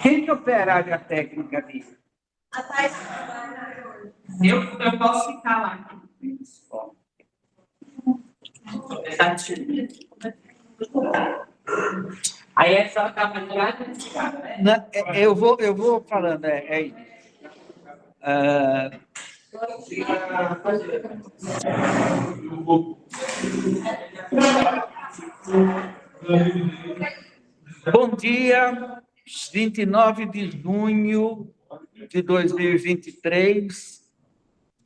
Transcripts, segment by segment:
Quem que opera a área técnica ali? Eu posso ficar lá. Aí é só dar uma ligada e desligar, né? Eu vou falando, é isso. Bom dia, 29 de junho de 2023,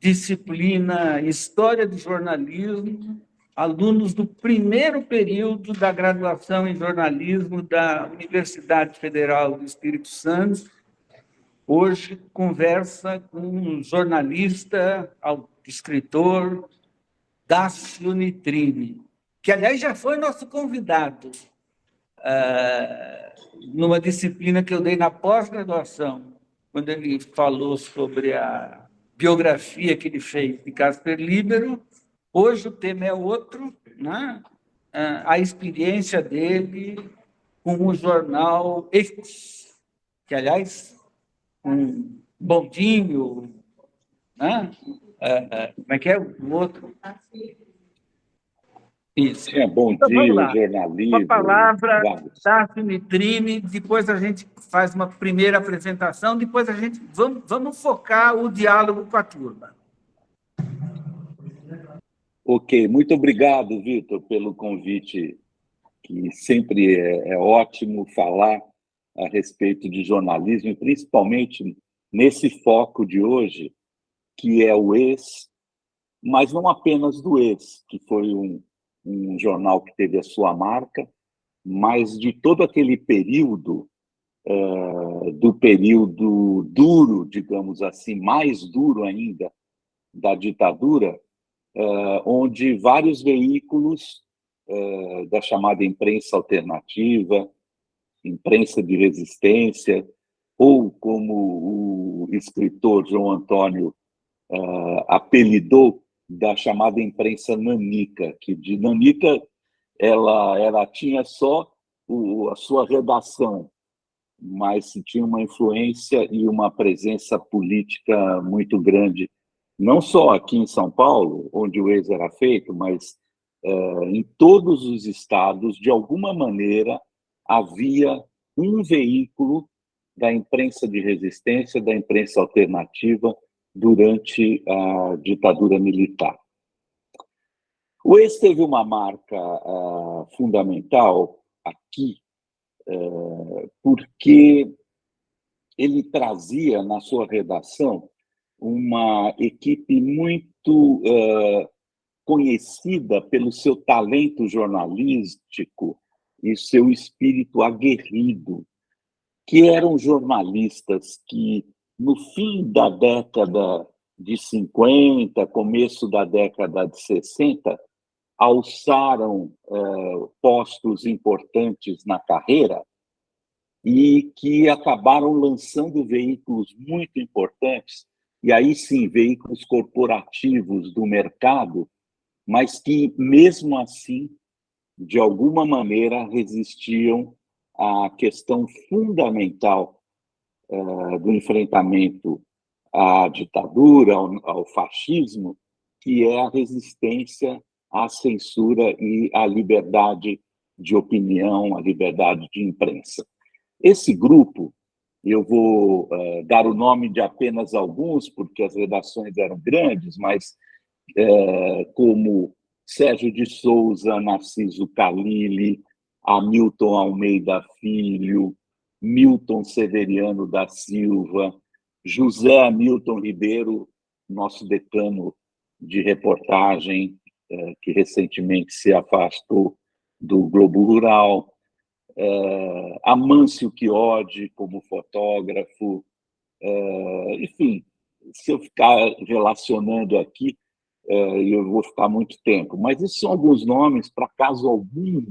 disciplina História do Jornalismo, alunos do primeiro período da graduação em jornalismo da Universidade Federal do Espírito Santo. Hoje conversa com um jornalista, escritor, Dácio Nitrini, que, aliás, já foi nosso convidado numa disciplina que eu dei na pós-graduação, quando ele falou sobre a biografia que ele fez de Casper Líbero. Hoje o tema é outro, né? A experiência dele com o jornal Ecos, que, aliás, um bondinho, né? Como é que é o outro? Isso. Tinha Bom Então, Dia, jornalismo. Uma palavra, Dácio Nitrini, depois a gente faz uma primeira apresentação, depois a gente vamos focar o diálogo com a turma. Ok, muito obrigado, Vitor, pelo convite, que sempre é ótimo falar a respeito de jornalismo, e principalmente nesse foco de hoje, que é o ex, mas não apenas do ex, que foi um jornal que teve a sua marca, mas de todo aquele período, do período duro, digamos assim, mais duro ainda, da ditadura, onde vários veículos da chamada imprensa alternativa, imprensa de resistência, ou como o escritor João Antônio apelidou, da chamada imprensa nanica, que de nanica ela tinha só a sua redação, mas tinha uma influência e uma presença política muito grande, não só aqui em São Paulo, onde o ex era feito, mas em todos os estados, de alguma maneira, havia um veículo da imprensa de resistência, da imprensa alternativa, durante a ditadura militar. O ex teve uma marca fundamental aqui, porque ele trazia na sua redação uma equipe muito conhecida pelo seu talento jornalístico e seu espírito aguerrido, que eram jornalistas que, no fim da década de 50, começo da década de 60, alçaram postos importantes na carreira e que acabaram lançando veículos muito importantes, e aí sim, veículos corporativos do mercado, mas que, mesmo assim, de alguma maneira, resistiam à questão fundamental do enfrentamento à ditadura, ao fascismo, que é a resistência à censura e à liberdade de opinião, à liberdade de imprensa. Esse grupo, eu vou dar o nome de apenas alguns, porque as redações eram grandes, mas como Sérgio de Souza, Narciso Calili, Hamilton Almeida Filho, Milton Severiano da Silva, José Hamilton Ribeiro, nosso decano de reportagem, que recentemente se afastou do Globo Rural, Amâncio Chiodi como fotógrafo, enfim, se eu ficar relacionando aqui, eu vou ficar muito tempo, mas esses são alguns nomes, para caso algum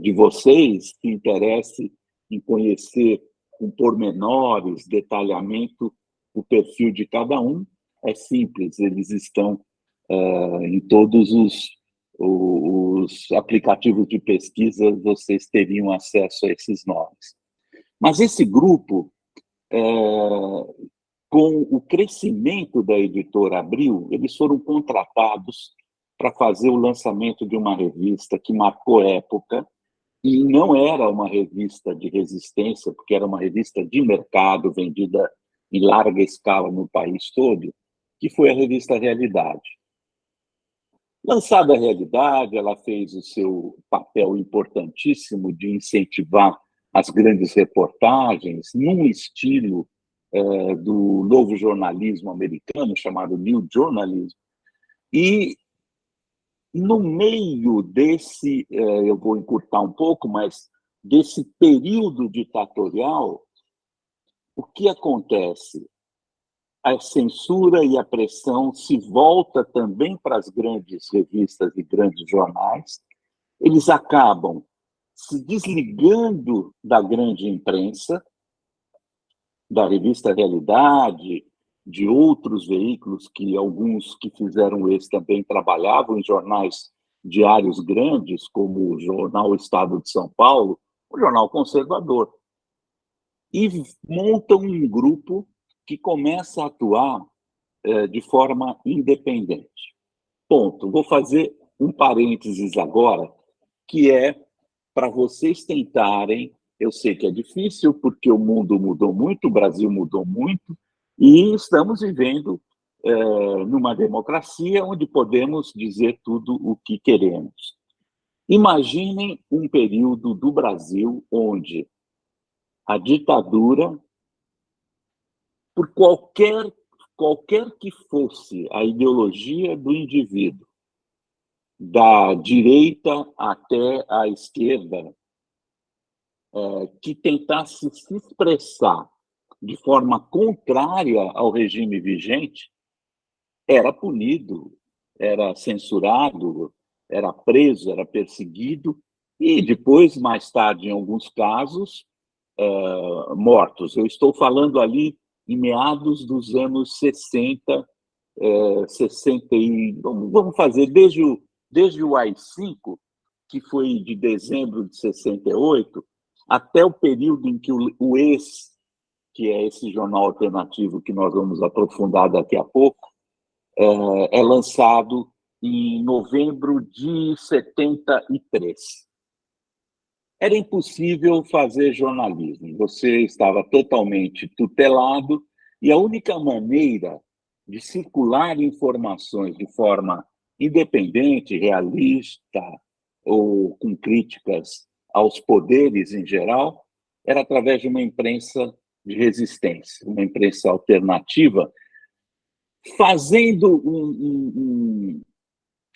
de vocês que interesse em conhecer com pormenores, detalhamento, o perfil de cada um, é simples, eles estão em todos os os aplicativos de pesquisa, vocês teriam acesso a esses nomes. Mas esse grupo, com o crescimento da editora Abril, eles foram contratados para fazer o lançamento de uma revista que marcou época, e não era uma revista de resistência, porque era uma revista de mercado, vendida em larga escala no país todo, que foi a revista Realidade. Lançada a Realidade, ela fez o seu papel importantíssimo de incentivar as grandes reportagens num estilo do novo jornalismo americano, chamado New Journalism. E, no meio desse, eu vou encurtar um pouco, mas desse período ditatorial, o que acontece? A censura e a pressão se volta também para as grandes revistas e grandes jornais. Eles acabam se desligando da grande imprensa, da revista Realidade, de outros veículos, que alguns que fizeram esse também trabalhavam em jornais diários grandes, como o jornal Estado de São Paulo, o jornal conservador, e montam um grupo que começa a atuar de forma independente. Ponto. Vou fazer um parênteses agora, que é para vocês tentarem. Eu sei que é difícil, porque o mundo mudou muito, o Brasil mudou muito, e estamos vivendo numa democracia onde podemos dizer tudo o que queremos. Imaginem um período do Brasil onde a ditadura, por qualquer que fosse a ideologia do indivíduo, da direita até a esquerda, que tentasse se expressar de forma contrária ao regime vigente, era punido, era censurado, era preso, era perseguido, e depois, mais tarde, em alguns casos, mortos. Eu estou falando ali em meados dos anos 60, 60 e... Vamos fazer desde o AI-5, que foi de dezembro de 68, até o período em que o Ex, que é esse jornal alternativo que nós vamos aprofundar daqui a pouco, é lançado em novembro de 73. Era impossível fazer jornalismo, você estava totalmente tutelado, e a única maneira de circular informações de forma independente, realista, ou com críticas aos poderes em geral, era através de uma imprensa de resistência, uma imprensa alternativa, fazendo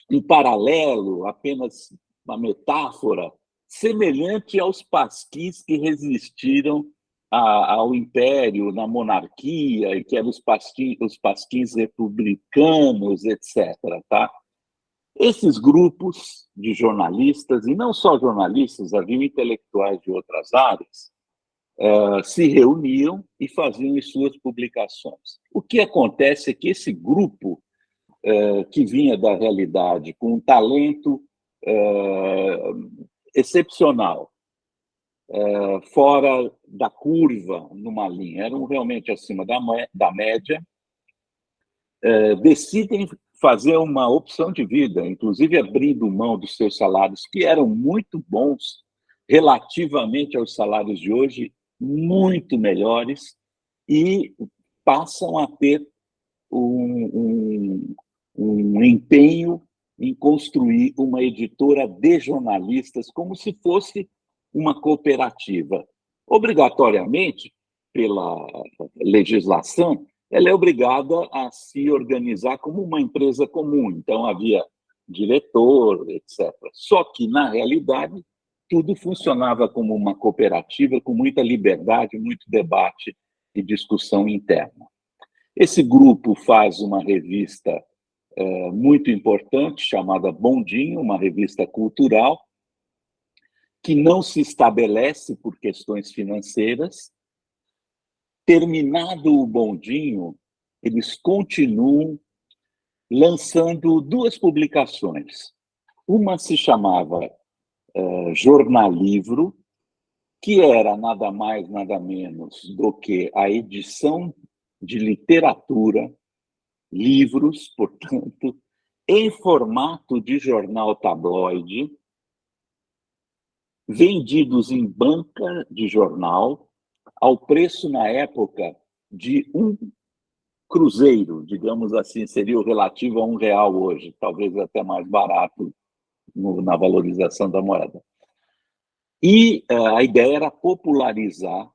um paralelo, apenas uma metáfora, semelhante aos pasquins que resistiram ao império, na monarquia, e que eram os pasquins republicanos, etc. Tá? Esses grupos de jornalistas, e não só jornalistas, haviam intelectuais de outras áreas, se reuniam e faziam as suas publicações. O que acontece é que esse grupo, que vinha da Realidade, com um talento excepcional, fora da curva, numa linha, eram realmente acima da média, decidem fazer uma opção de vida, inclusive abrindo mão dos seus salários, que eram muito bons, relativamente aos salários de hoje, muito melhores, e passam a ter um empenho em construir uma editora de jornalistas, como se fosse uma cooperativa. Obrigatoriamente, pela legislação, ela é obrigada a se organizar como uma empresa comum. Então, havia diretor, etc. Só que, na realidade, tudo funcionava como uma cooperativa, com muita liberdade, muito debate e discussão interna. Esse grupo faz uma revista muito importante, chamada Bondinho, uma revista cultural, que não se estabelece por questões financeiras. Terminado o Bondinho, eles continuam lançando duas publicações. Uma se chamava Jornalivro, que era nada mais, nada menos do que a edição de literatura, livros, portanto, em formato de jornal tabloide, vendidos em banca de jornal, ao preço, na época, de um cruzeiro, digamos assim, seria o relativo a R$ 1 hoje, talvez até mais barato na valorização da moeda. E a ideia era popularizar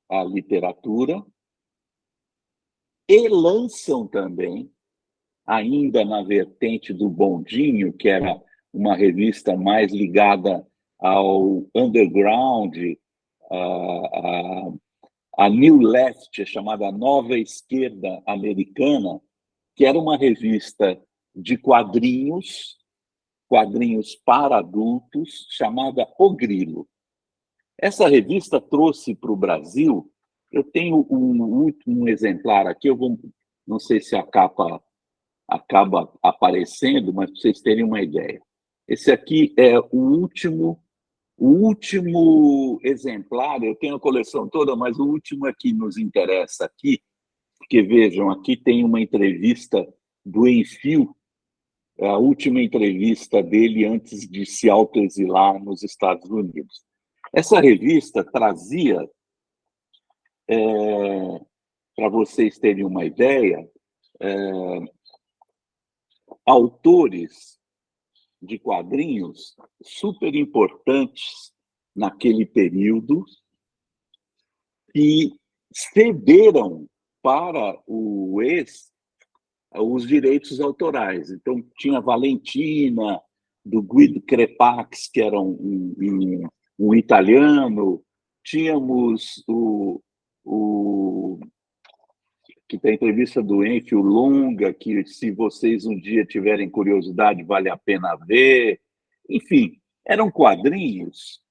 a literatura e lançam também, ainda na vertente do Bondinho, que era uma revista mais ligada ao underground, a New Left, chamada Nova Esquerda Americana, que era uma revista de quadrinhos para adultos, chamada O Grilo. Essa revista trouxe para o Brasil, eu tenho um exemplar aqui, não sei se a capa acaba aparecendo, mas para vocês terem uma ideia. Esse aqui é o último exemplar, eu tenho a coleção toda, mas o último que nos interessa aqui, porque vejam, aqui tem uma entrevista do Enfio, a última entrevista dele antes de se autoexilar nos Estados Unidos. Essa revista trazia, para vocês terem uma ideia, autores de quadrinhos super importantes naquele período e cederam para o os direitos autorais. Então, tinha Valentina, do Guido Crepax, que era um italiano, tínhamos que tem a entrevista do Enfio longa, que se vocês um dia tiverem curiosidade, vale a pena ver. Enfim, eram quadrinhos,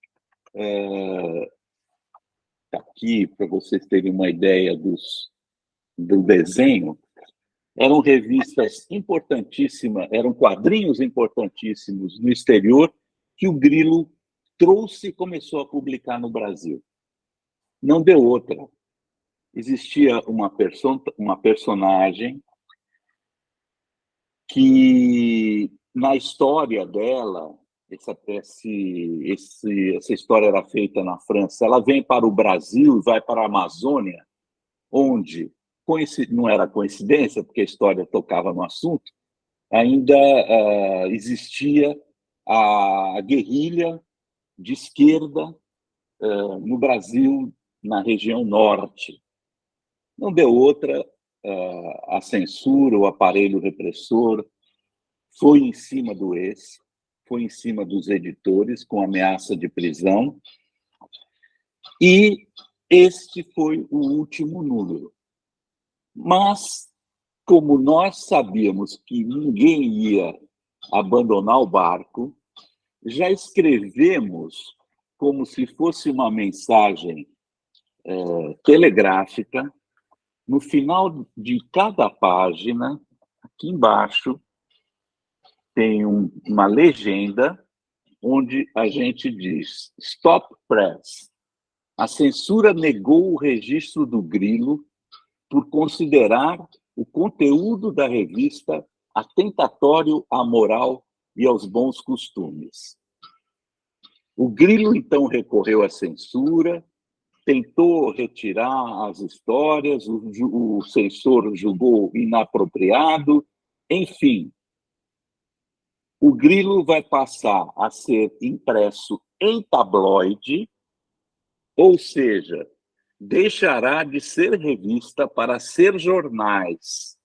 aqui, para vocês terem uma ideia do desenho, eram revistas importantíssimas, eram quadrinhos importantíssimos no exterior, que o Grilo trouxe e começou a publicar no Brasil. Não deu outra. Existia uma personagem que, na história dela, essa história era feita na França, ela vem para o Brasil e vai para a Amazônia, onde, não era coincidência, porque a história tocava no assunto, ainda existia a guerrilha de esquerda no Brasil, na região norte. Não deu outra, a censura, o aparelho repressor foi em cima do foi em cima dos editores, com ameaça de prisão, e este foi o último número. Mas, como nós sabíamos que ninguém ia abandonar o barco, já escrevemos como se fosse uma mensagem telegráfica. No final de cada página, aqui embaixo, tem uma legenda onde a gente diz: Stop Press. A censura negou o registro do Grilo por considerar o conteúdo da revista atentatório à moral e aos bons costumes. O Grilo, então, recorreu à censura, tentou retirar as histórias, o censor julgou inapropriado, enfim. O Grilo vai passar a ser impresso em tabloide, ou seja, deixará de ser revista para ser jornais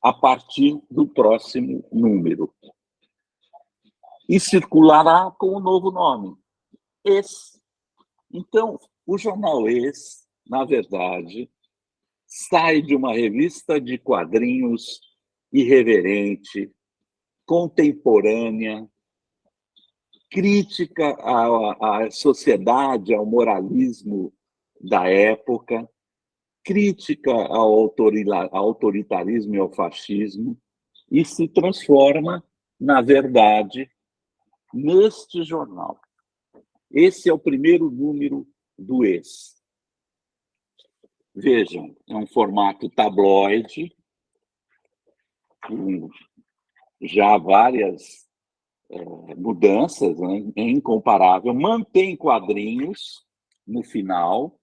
a partir do próximo número. E circulará com o novo nome, Ex. Então, o jornal Ex, na verdade, sai de uma revista de quadrinhos irreverente, contemporânea, crítica à sociedade, ao moralismo da época, crítica ao autoritarismo e ao fascismo, e se transforma na verdade, neste jornal. Esse é o primeiro número do Ex. Vejam, é um formato tabloide, com já várias mudanças, né? É incomparável. Mantém quadrinhos no final,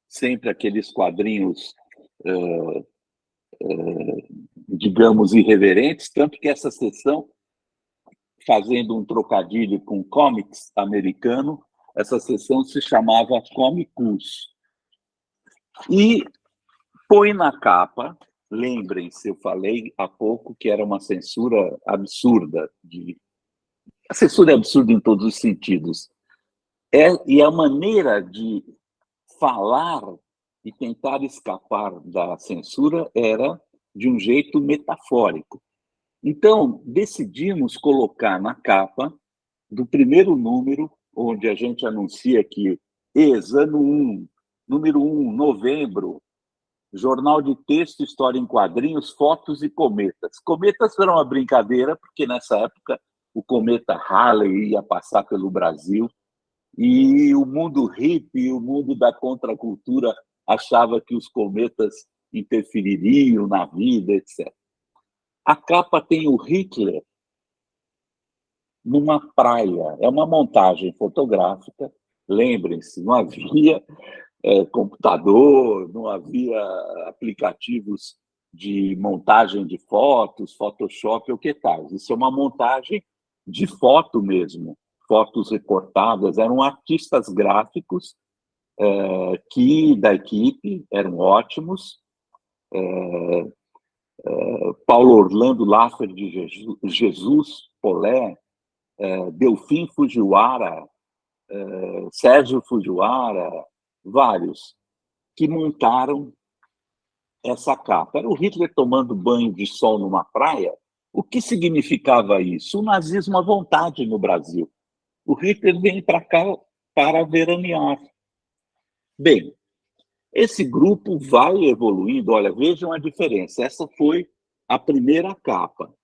sempre aqueles quadrinhos, digamos, irreverentes, tanto que essa sessão, fazendo um trocadilho com comics americano, essa sessão se chamava Comicus. E põe na capa, lembrem-se, eu falei há pouco que era uma censura absurda. A censura é absurda em todos os sentidos. E a maneira de falar e tentar escapar da censura era de um jeito metafórico. Então, decidimos colocar na capa do primeiro número, onde a gente anuncia que ano 1, número 1, novembro, jornal de texto, história em quadrinhos, fotos e cometas. Cometas era uma brincadeira, porque nessa época o cometa Halley ia passar pelo Brasil e o mundo hippie, o mundo da contracultura achava que os cometas interfeririam na vida, etc. A capa tem o Hitler numa praia. É uma montagem fotográfica. Lembrem-se, não havia computador, não havia aplicativos de montagem de fotos, Photoshop ou que tal. Isso é uma montagem de foto mesmo, fotos recortadas. Eram artistas gráficos da equipe, eram ótimos. Paulo Orlando Laffer de Jesus Polé, Delfim Fujiwara, Sérgio Fujiwara, vários, que montaram essa capa. Era o Hitler tomando banho de sol numa praia. O que significava isso? O nazismo à vontade no Brasil. O Hitler vem para cá para veranear. Bem, esse grupo vai evoluindo. Olha, vejam a diferença. Essa foi a primeira capa.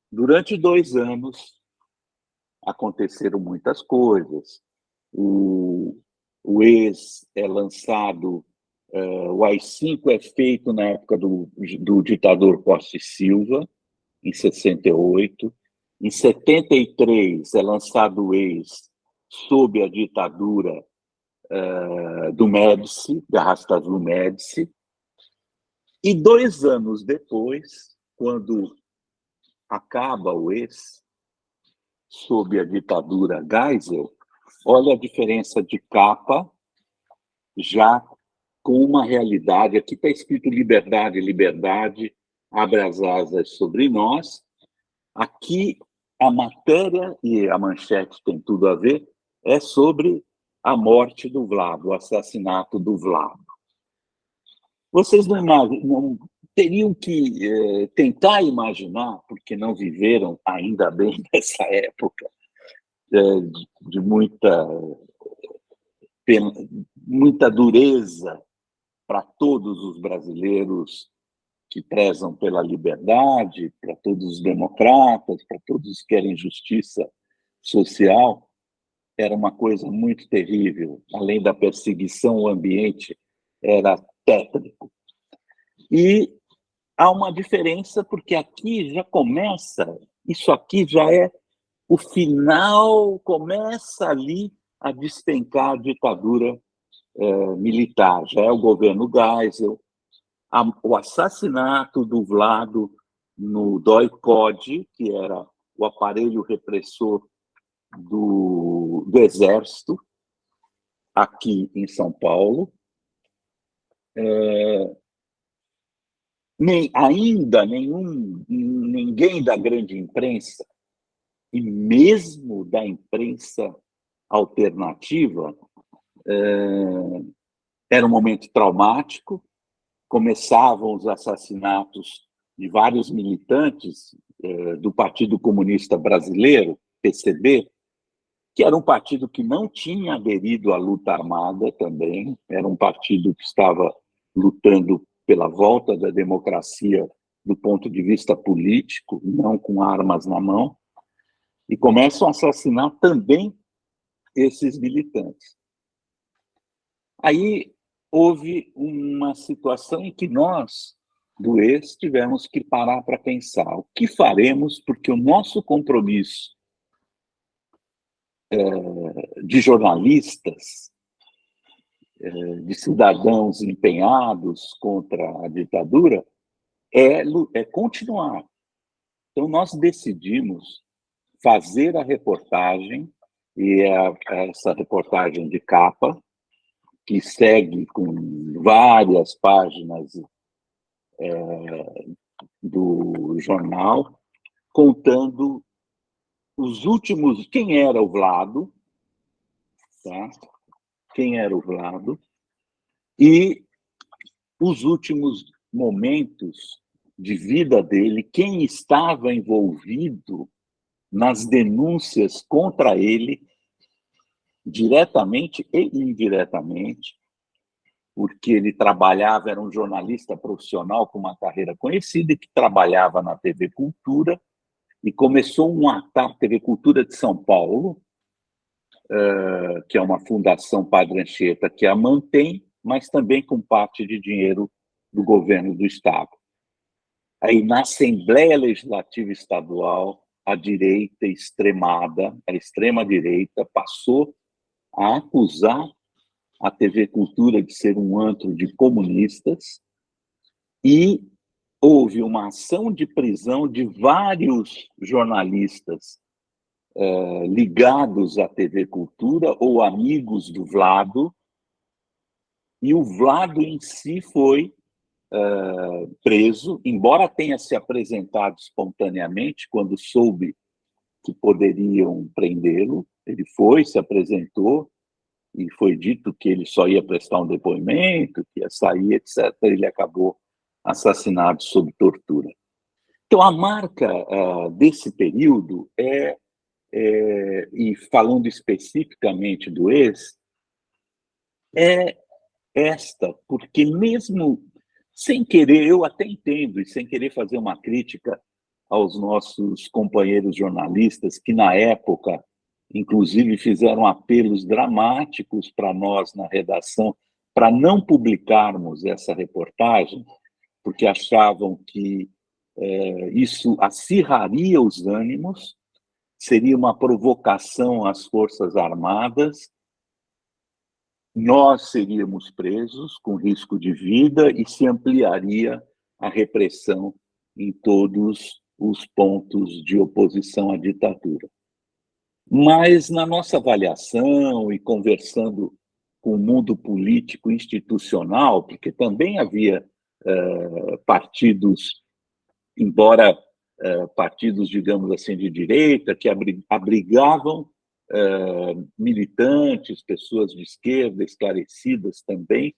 Durante 2 anos, aconteceram muitas coisas. O Ex é lançado, o AI-5 é feito na época do ditador Costa e Silva, em 68. Em 73 é lançado o Ex sob a ditadura do Médici, da Arrastazul Médici. E 2 anos depois, quando acaba o Ex, sob a ditadura Geisel, olha a diferença de capa, já com uma realidade. Aqui está escrito liberdade, liberdade, abre as asas sobre nós. Aqui a matéria, e a manchete tem tudo a ver, é sobre a morte do Vlado, o assassinato do Vlado. Vocês não teriam que tentar imaginar, porque não viveram ainda bem nessa época de muita dureza para todos os brasileiros que prezam pela liberdade, para todos os democratas, para todos que querem justiça social. Era uma coisa muito terrível. Além da perseguição, o ambiente era tétrico. E há uma diferença, porque aqui já começa, isso aqui já é o final, começa ali a despencar a ditadura militar. Já é o governo Geisel, o assassinato do Vlado no DOI-CODE, que era o aparelho repressor do Exército, aqui em São Paulo. Ainda ninguém da grande imprensa, e mesmo da imprensa alternativa, era um momento traumático. Começavam os assassinatos de vários militantes do Partido Comunista Brasileiro, PCB, que era um partido que não tinha aderido à luta armada também, era um partido que estava lutando pela volta da democracia do ponto de vista político, não com armas na mão, e começam a assassinar também esses militantes. Aí houve uma situação em que nós, do ex, tivemos que parar para pensar o que faremos, porque o nosso compromisso de jornalistas, de cidadãos empenhados contra a ditadura, é continuar. Então, nós decidimos fazer a reportagem, e essa reportagem de capa, que segue com várias páginas do jornal, contando os últimos, quem era o Vlado, tá? Quem era o Vlado, e os últimos momentos de vida dele, quem estava envolvido nas denúncias contra ele, diretamente e indiretamente, porque ele trabalhava, era um jornalista profissional com uma carreira conhecida, e que trabalhava na TV Cultura, e começou um ataque, TV Cultura de São Paulo, que é uma fundação Padre Anchieta que a mantém, mas também com parte de dinheiro do governo do Estado. Aí, na Assembleia Legislativa Estadual, a direita extremada, a extrema-direita, passou a acusar a TV Cultura de ser um antro de comunistas, e houve uma ação de prisão de vários jornalistas ligados à TV Cultura ou amigos do Vlado, e o Vlado em si foi preso, embora tenha se apresentado espontaneamente quando soube que poderiam prendê-lo. Ele foi, se apresentou, e foi dito que ele só ia prestar um depoimento, que ia sair, etc. Ele acabou assassinado sob tortura. Então, a marca desse período e falando especificamente do ex, é esta, porque mesmo sem querer, eu até entendo, e sem querer fazer uma crítica aos nossos companheiros jornalistas, que na época, inclusive, fizeram apelos dramáticos para nós na redação, para não publicarmos essa reportagem, porque achavam que isso acirraria os ânimos, seria uma provocação às Forças Armadas, nós seríamos presos com risco de vida e se ampliaria a repressão em todos os pontos de oposição à ditadura. Mas, na nossa avaliação e conversando com o mundo político institucional, porque também havia partidos, embora partidos, digamos assim, de direita, que abrigavam militantes, pessoas de esquerda, esclarecidas também,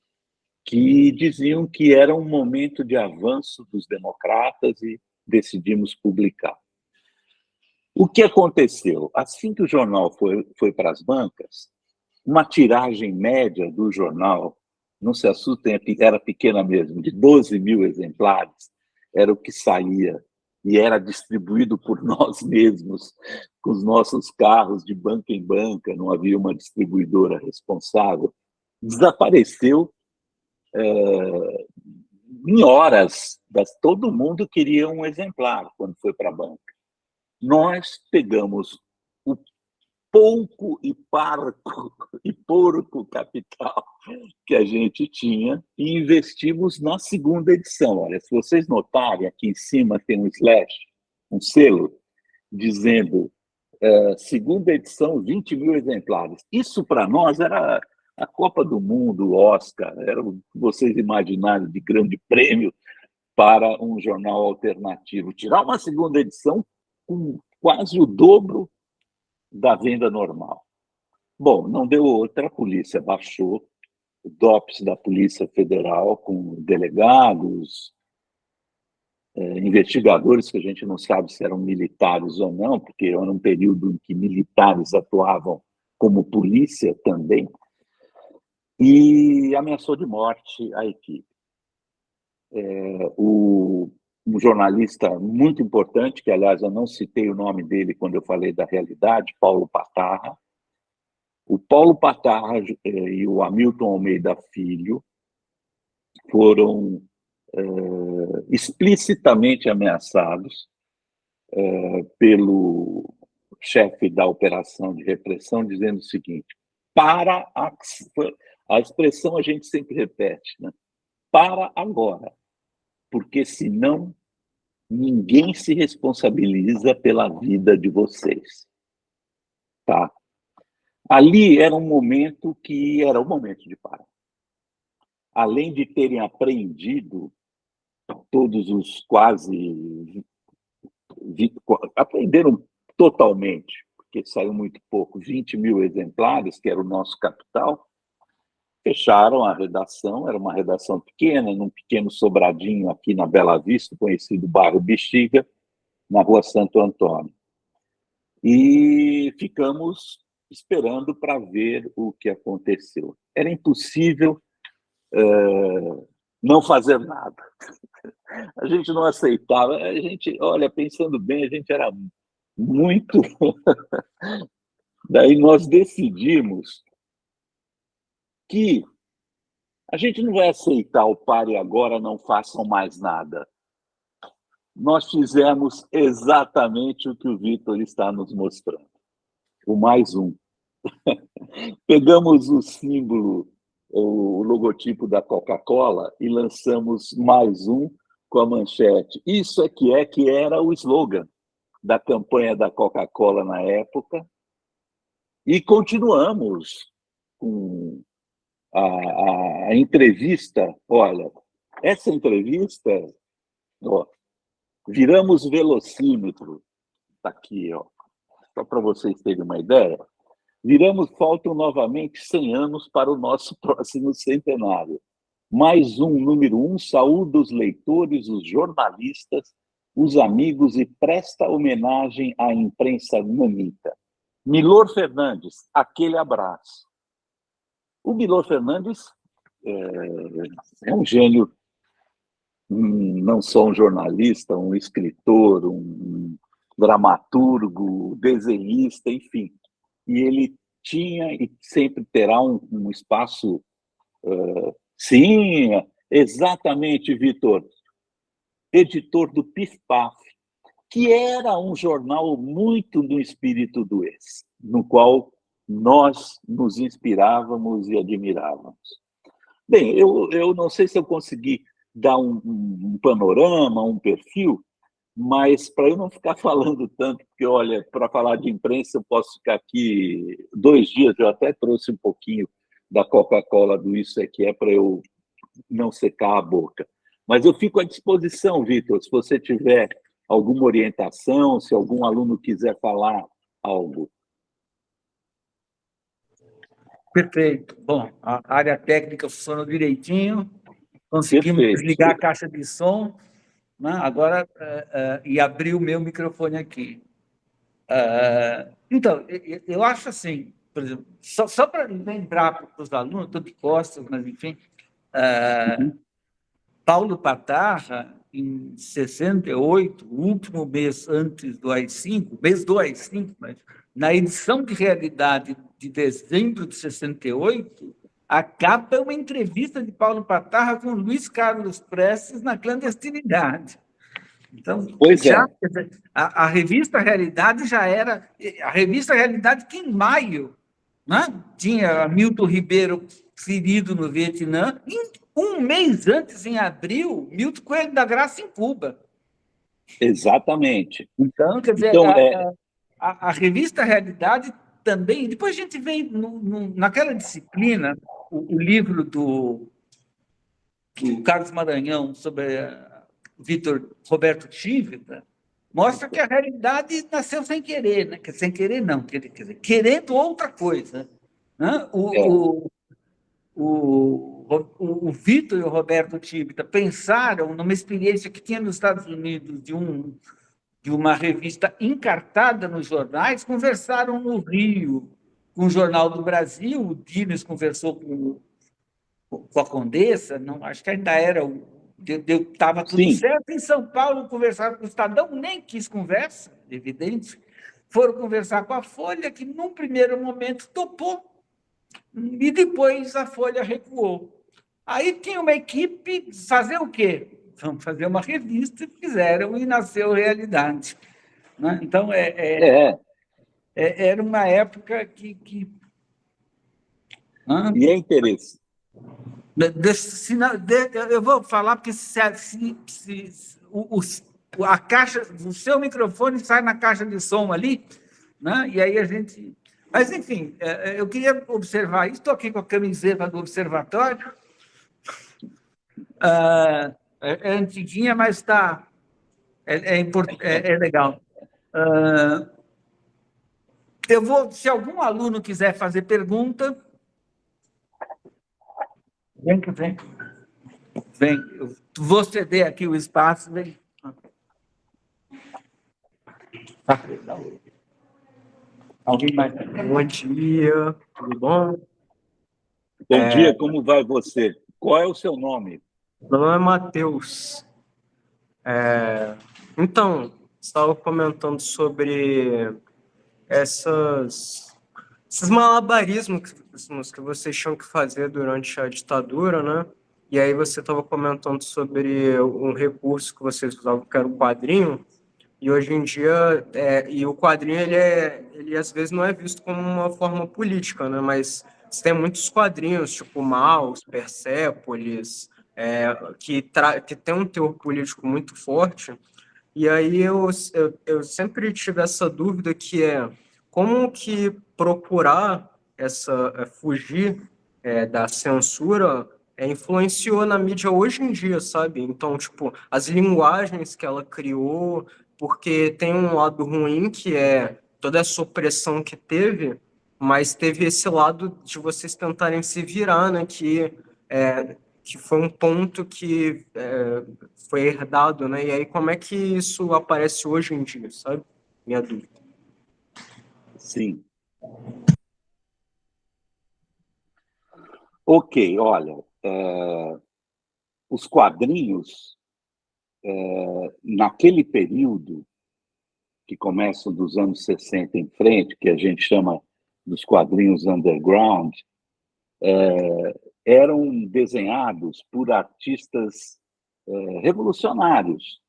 que diziam que era um momento de avanço dos democratas e decidimos publicar. O que aconteceu? Assim que o jornal foi para as bancas, uma tiragem média do jornal, não se assustem, era pequena mesmo, de 12 mil exemplares, era o que saía e era distribuído por nós mesmos, com os nossos carros de banca em banca, não havia uma distribuidora responsável, desapareceu em horas. Todo mundo queria um exemplar quando foi para a banca. Nós pegamos o pouco e parco e porco capital que a gente tinha e investimos na segunda edição. Olha, se vocês notarem, aqui em cima tem um slash, um selo, dizendo segunda edição, 20 mil exemplares. Isso, para nós, era a Copa do Mundo, o Oscar, era o que vocês imaginaram de grande prêmio para um jornal alternativo. Tirar uma segunda edição com quase o dobro da venda normal. Bom, não deu outra, a polícia baixou, o DOPS da Polícia Federal, com delegados, investigadores, que a gente não sabe se eram militares ou não, porque era um período em que militares atuavam como polícia também, e ameaçou de morte a equipe. um jornalista muito importante, que, aliás, eu não citei o nome dele quando eu falei da realidade, Paulo Patarra. O Paulo Patarra e o Hamilton Almeida Filho foram explicitamente ameaçados pelo chefe da operação de repressão, dizendo o seguinte: para a expressão a gente sempre repete, né? Para agora, porque senão ninguém se responsabiliza pela vida de vocês, tá? Ali era um momento que era o momento de parar. Além de terem apreendido todos os quase... Apreenderam totalmente, porque saiu muito pouco, 20 mil exemplares, que era o nosso capital, fecharam a redação, era uma redação pequena, num pequeno sobradinho aqui na Bela Vista, conhecido bairro Bexiga, na rua Santo Antônio. E ficamos esperando para ver o que aconteceu. Era impossível não fazer nada. A gente não aceitava. A gente, olha, pensando bem, a gente era muito... Daí nós decidimos que a gente não vai aceitar o pare agora, não façam mais nada. Nós fizemos exatamente o que o Vitor está nos mostrando. O mais um. Pegamos o símbolo, o logotipo da Coca-Cola e lançamos mais um com a manchete. Isso é que era o slogan da campanha da Coca-Cola na época. E continuamos com a entrevista. Olha, essa entrevista, ó, viramos velocímetro. Está aqui, ó, só para vocês terem uma ideia. Faltam novamente 100 anos para o nosso próximo centenário. Mais um, número 1, saúda os leitores, os jornalistas, os amigos e presta homenagem à imprensa nanita. Milor Fernandes, aquele abraço. O Milor Fernandes é um gênio, não só um jornalista, um escritor, um dramaturgo, desenhista, enfim. E ele tinha e sempre terá um espaço... Sim, exatamente, Vitor. Editor do Pif Paf, que era um jornal muito no espírito do ex, no qual nós nos inspirávamos e admirávamos. Bem, eu não sei se eu consegui dar um panorama, um perfil, mas para eu não ficar falando tanto, porque, olha, para falar de imprensa eu posso ficar aqui 2 dias, eu até trouxe um pouquinho da Coca-Cola, do Isso é que é, para eu não secar a boca. Mas eu fico à disposição, Vitor, se você tiver alguma orientação, se algum aluno quiser falar algo. Perfeito. Bom, a área técnica funcionou direitinho, conseguimos desligar a caixa de som, né? Agora, e abrir o meu microfone aqui. Então, eu acho assim, por exemplo, só para lembrar para os alunos, estou de costas, mas enfim, Paulo Patarra, em 68, o último mês antes do AI-5, mês do AI-5, mas na edição de Realidade de dezembro de 68, a capa é uma entrevista de Paulo Patarra com Luiz Carlos Prestes na clandestinidade. Então, a revista Realidade já era... A revista Realidade que, em maio, né, tinha Milton Ribeiro ferido no Vietnã, e um mês antes, em abril, Milton Coelho da Graça em Cuba. Exatamente. Então, quer dizer, a revista Realidade também... Depois a gente vem naquela disciplina, o livro do Carlos Maranhão sobre Vitor Roberto Tivita, mostra que a realidade nasceu sem querer, né? Sem querer não, quer dizer, querendo outra coisa, né? O Vitor e o Roberto Tivita pensaram numa experiência que tinha nos Estados Unidos de uma revista encartada nos jornais, conversaram no Rio com o Jornal do Brasil, o Dines conversou com a Condessa, não, acho que ainda era Estava tudo Sim, certo em São Paulo, conversaram com o Estadão, nem quis conversa, evidente. Foram conversar com a Folha, que num primeiro momento topou, e depois a Folha recuou. Aí tinha uma equipe, fazer o quê? Vamos fazer uma revista, fizeram e nasceu Realidade. Né? Então, é. era uma época que E é interessante. eu vou falar porque a caixa, o seu microfone sai na caixa de som ali, né? E aí a gente. Mas, enfim, eu queria observar isso. Estou aqui com a camiseta do Observatório. É antiguinha, mas está. É legal. Eu vou, se algum aluno quiser fazer pergunta, vem. Vem, eu vou ceder aqui o espaço. Vem. Alguém mais? Bom dia, tudo bom? Bom dia, como vai você? Qual é o seu nome? Meu nome é Matheus. Então, estava comentando sobre esses malabarismos que vocês tinham que fazer durante a ditadura, né? E aí você estava comentando sobre um recurso que vocês usavam, que era o quadrinho. E hoje em dia, e o quadrinho, ele às vezes não é visto como uma forma política, né? Mas você tem muitos quadrinhos, tipo Maus, Persépolis, que tem um teor político muito forte. E aí eu sempre tive essa dúvida que é como que procurar fugir da censura influenciou na mídia hoje em dia, sabe? Então, tipo, as linguagens que ela criou, porque tem um lado ruim que é toda essa opressão que teve, mas teve esse lado de vocês tentarem se virar, né? Que foi um ponto que foi herdado, né? E aí, como é que isso aparece hoje em dia, sabe? Minha dúvida. Sim. Ok, olha, os quadrinhos, naquele período, que começam dos anos 60 em frente, que a gente chama dos quadrinhos underground, eram desenhados por artistas revolucionários,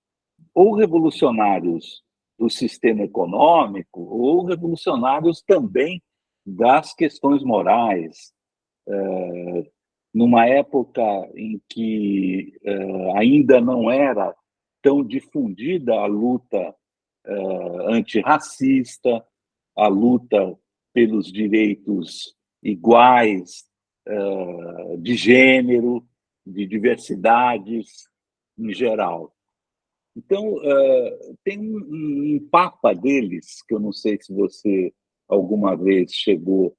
ou revolucionários do sistema econômico, ou revolucionários também das questões morais, numa época em que ainda não era tão difundida a luta antirracista, a luta pelos direitos iguais de gênero, de diversidades em geral. Então, tem um papa deles, que eu não sei se você alguma vez chegou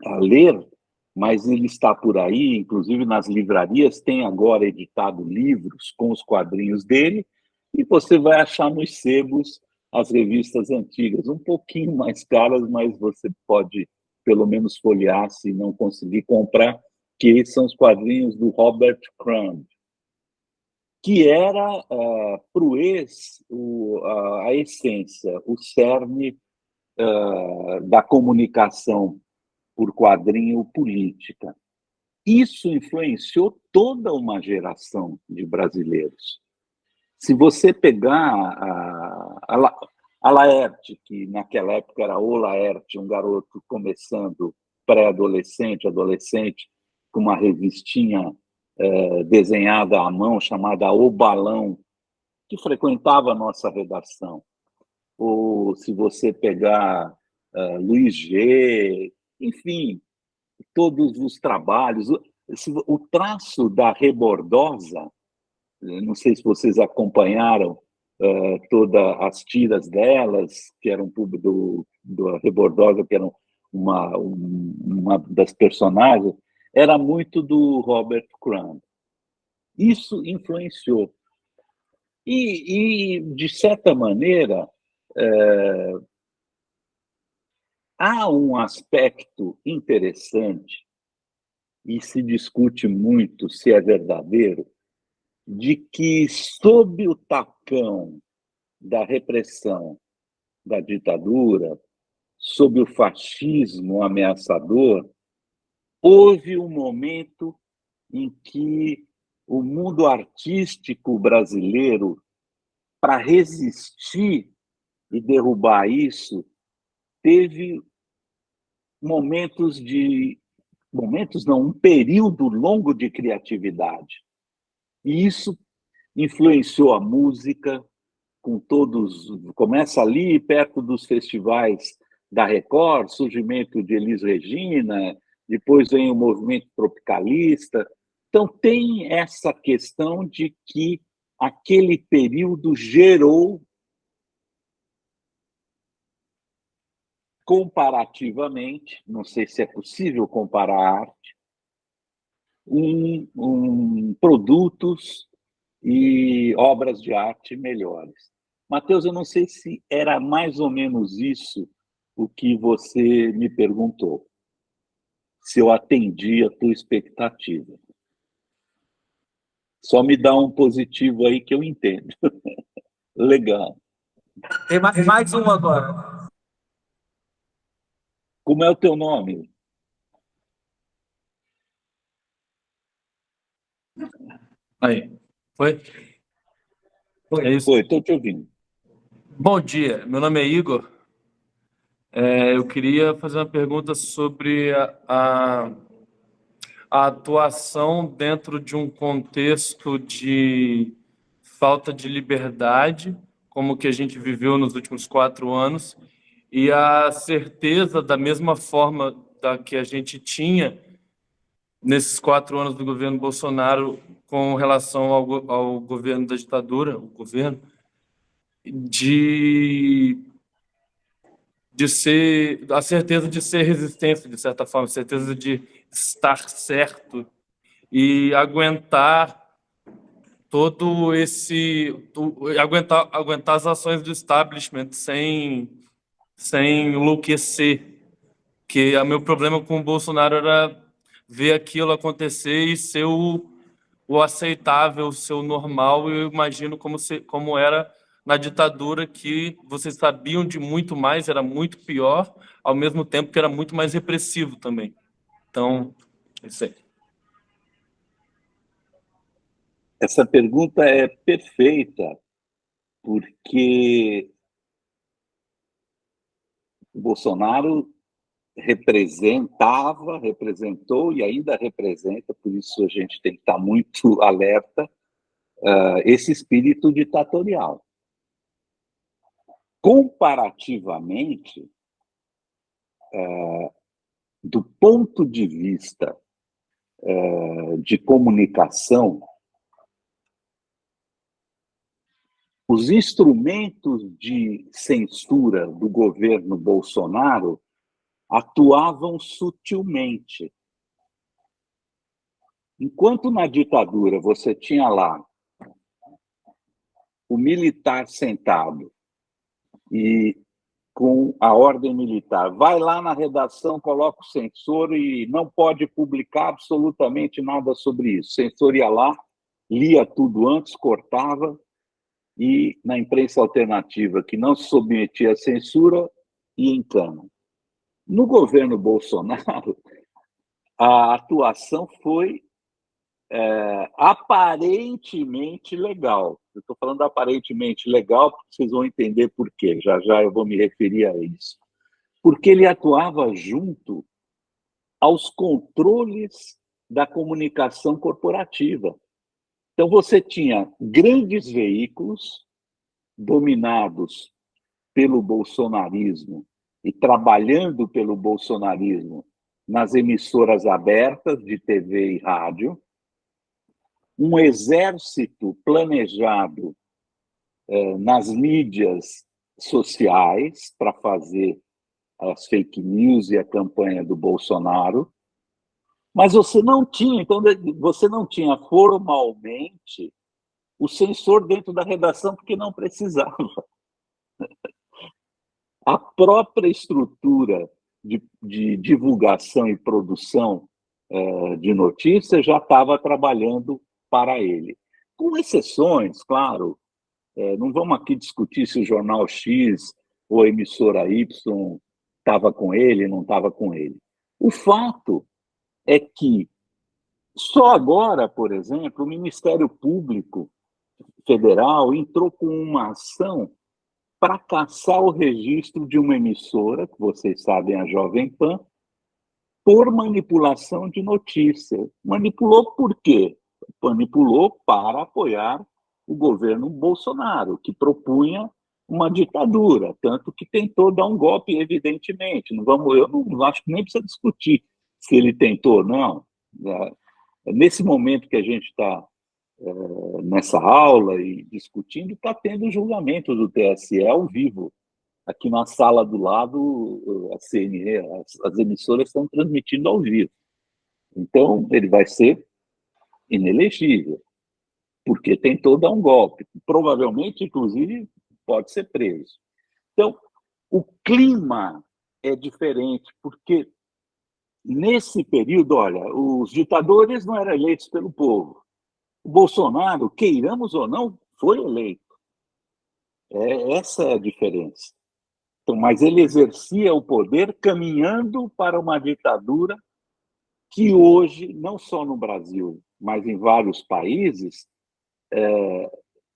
a ler, mas ele está por aí, inclusive nas livrarias, tem agora editado livros com os quadrinhos dele, e você vai achar nos sebos as revistas antigas, um pouquinho mais caras, mas você pode pelo menos folhear se não conseguir comprar, que são os quadrinhos do Robert Crumb, que era, para o ex, a essência, o cerne da comunicação por quadrinho política. Isso influenciou toda uma geração de brasileiros. Se você pegar a Laerte, que naquela época era o Laerte, um garoto começando pré-adolescente, adolescente, com uma revistinha desenhada à mão chamada O Balão, que frequentava a nossa redação. Ou se você pegar Luiz G, enfim, todos os trabalhos. O traço da Rebordosa, não sei se vocês acompanharam todas as tiras delas, que eram do Rebordosa, que eram uma das personagens, era muito do Robert Crumb. Isso influenciou. De certa maneira, há um aspecto interessante, e se discute muito se é verdadeiro, de que, sob o tacão da repressão da ditadura, sob o fascismo ameaçador, houve um momento em que o mundo artístico brasileiro, para resistir e derrubar isso, teve um período longo de criatividade. E isso influenciou a música, começa ali perto dos festivais da Record, surgimento de Elis Regina, depois vem o movimento tropicalista. Então tem essa questão de que aquele período gerou, comparativamente, não sei se é possível comparar a arte, produtos e obras de arte melhores. Matheus, eu não sei se era mais ou menos isso o que você me perguntou, se eu atendi a tua expectativa. Só me dá um positivo aí que eu entendo. Legal. Tem mais um agora. Como é o teu nome? Aí, foi? É isso. Foi, estou te ouvindo. Bom dia, meu nome é Igor. Eu queria fazer uma pergunta sobre a atuação dentro de um contexto de falta de liberdade, como que a gente viveu nos últimos 4 anos, e a certeza, da mesma forma da que a gente tinha nesses 4 anos do governo Bolsonaro com relação ao governo da ditadura, o governo, de ser a certeza de ser resistência, de certa forma, certeza de estar certo e aguentar todo aguentar as ações do establishment sem enlouquecer, que o meu problema com o Bolsonaro era ver aquilo acontecer e ser o aceitável, ser o normal. Eu imagino como era na ditadura, que vocês sabiam de muito mais, era muito pior, ao mesmo tempo que era muito mais repressivo também. Então, é isso aí. Essa pergunta é perfeita, porque o Bolsonaro representou e ainda representa, por isso a gente tem que estar muito alerta, esse espírito ditatorial. Comparativamente, do ponto de vista de comunicação, os instrumentos de censura do governo Bolsonaro atuavam sutilmente. Enquanto na ditadura você tinha lá o militar sentado e com a ordem militar, vai lá na redação, coloca o censor e não pode publicar absolutamente nada sobre isso. O censor ia lá, lia tudo antes, cortava, e na imprensa alternativa, que não se submetia à censura, ia em cana. No governo Bolsonaro, a atuação foi aparentemente legal. Eu estou falando aparentemente legal, porque vocês vão entender por quê. Já já eu vou me referir a isso. Porque ele atuava junto aos controles da comunicação corporativa. Então, você tinha grandes veículos dominados pelo bolsonarismo e trabalhando pelo bolsonarismo nas emissoras abertas de TV e rádio, um exército planejado nas mídias sociais para fazer as fake news e a campanha do Bolsonaro, mas você não tinha formalmente o censor dentro da redação, porque não precisava. A própria estrutura de divulgação e produção de notícias já estava trabalhando para ele. com exceções, claro. Não vamos aqui discutir se o jornal X ou a emissora Y estava com ele, não estava com ele. O fato é que só agora, por exemplo, o Ministério Público Federal entrou com uma ação para cassar o registro de uma emissora, que vocês sabem, a Jovem Pan, por manipulação de notícia. Manipulou por quê? Manipulou para apoiar o governo Bolsonaro, que propunha uma ditadura, tanto que tentou dar um golpe, evidentemente. Eu não acho que nem precisa discutir se ele tentou, não. Nesse momento que a gente está nessa aula e discutindo, está tendo julgamento do TSE ao vivo. Aqui na sala do lado, a CNE, as emissoras estão transmitindo ao vivo. Então, ele vai ser inelegível, porque tentou dar um golpe. Provavelmente, inclusive, pode ser preso. Então, o clima é diferente, porque nesse período, olha, os ditadores não eram eleitos pelo povo. O Bolsonaro, queiramos ou não, foi eleito. Essa é a diferença. Então, mas ele exercia o poder caminhando para uma ditadura que hoje, não só no Brasil, mas em vários países,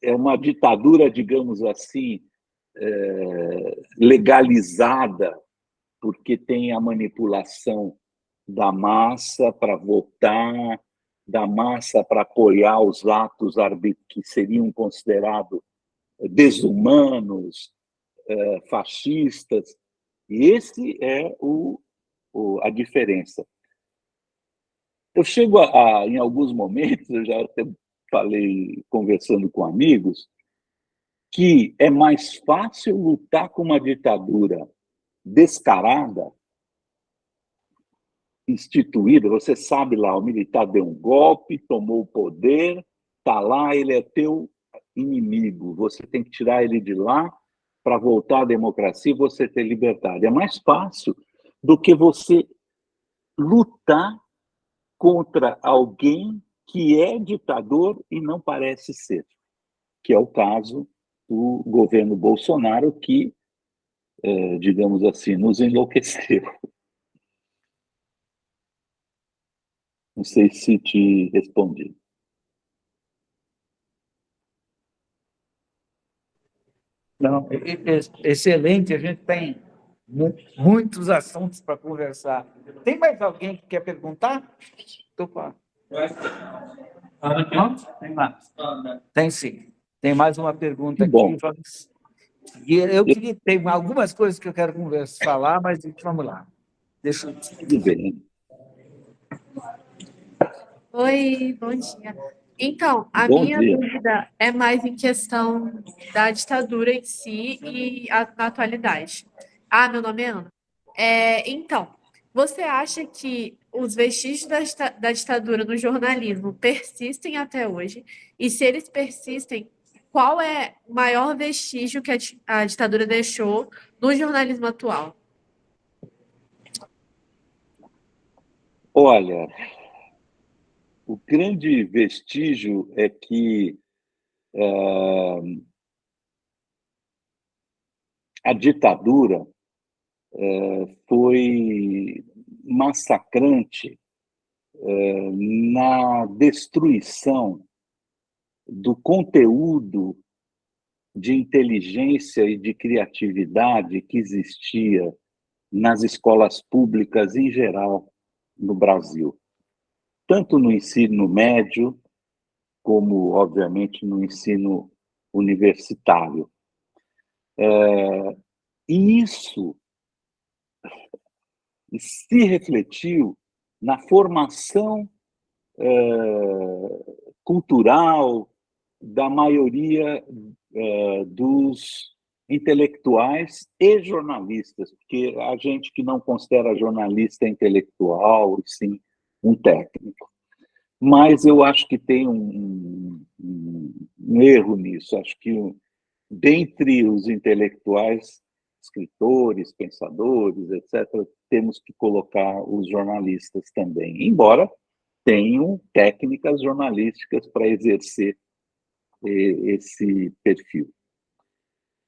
é uma ditadura, digamos assim, legalizada, porque tem a manipulação da massa para votar, da massa para apoiar os atos que seriam considerados desumanos, fascistas. E esse é a diferença. Eu chego em alguns momentos, eu já até falei, conversando com amigos, que é mais fácil lutar com uma ditadura descarada, instituída. Você sabe lá, o militar deu um golpe, tomou o poder, está lá, ele é teu inimigo. Você tem que tirar ele de lá para voltar à democracia e você ter liberdade. É mais fácil do que você lutar contra alguém que é ditador e não parece ser, que é o caso do governo Bolsonaro, que, digamos assim, nos enlouqueceu. Não sei se te respondi. Não, excelente, a gente tem muitos assuntos para conversar. Tem mais alguém que quer perguntar? Estou com a... Não? Tem mais? Tem sim. Tem mais uma pergunta Que bom. aqui. E eu queria ter algumas coisas que eu quero falar, mas vamos lá. Deixa eu... Tudo bem. Oi, bom dia. Então, a Bom minha dia. dúvida é mais em questão da ditadura em si e na atualidade. Meu nome é Ana. Então, você acha que os vestígios da ditadura no jornalismo persistem até hoje? E se eles persistem, qual é o maior vestígio que a ditadura deixou no jornalismo atual? Olha, o grande vestígio é que a ditadura foi massacrante na destruição do conteúdo de inteligência e de criatividade que existia nas escolas públicas em geral no Brasil, tanto no ensino médio como, obviamente, no ensino universitário. E isso se refletiu na formação cultural da maioria dos intelectuais e jornalistas, porque a gente que não considera jornalista intelectual, e sim um técnico. Mas eu acho que tem um erro nisso. Acho que dentre os intelectuais, escritores, pensadores, etc., temos que colocar os jornalistas também, embora tenham técnicas jornalísticas para exercer esse perfil.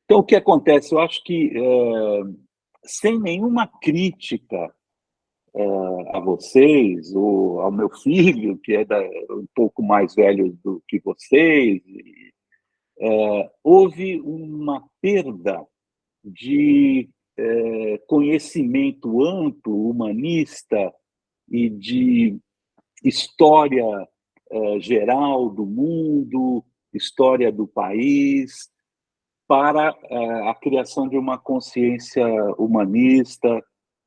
Então, o que acontece? Eu acho que, sem nenhuma crítica a vocês, ou ao meu filho, que é um pouco mais velho do que vocês, houve uma perda de conhecimento amplo, humanista e de história geral do mundo, história do país, para a criação de uma consciência humanista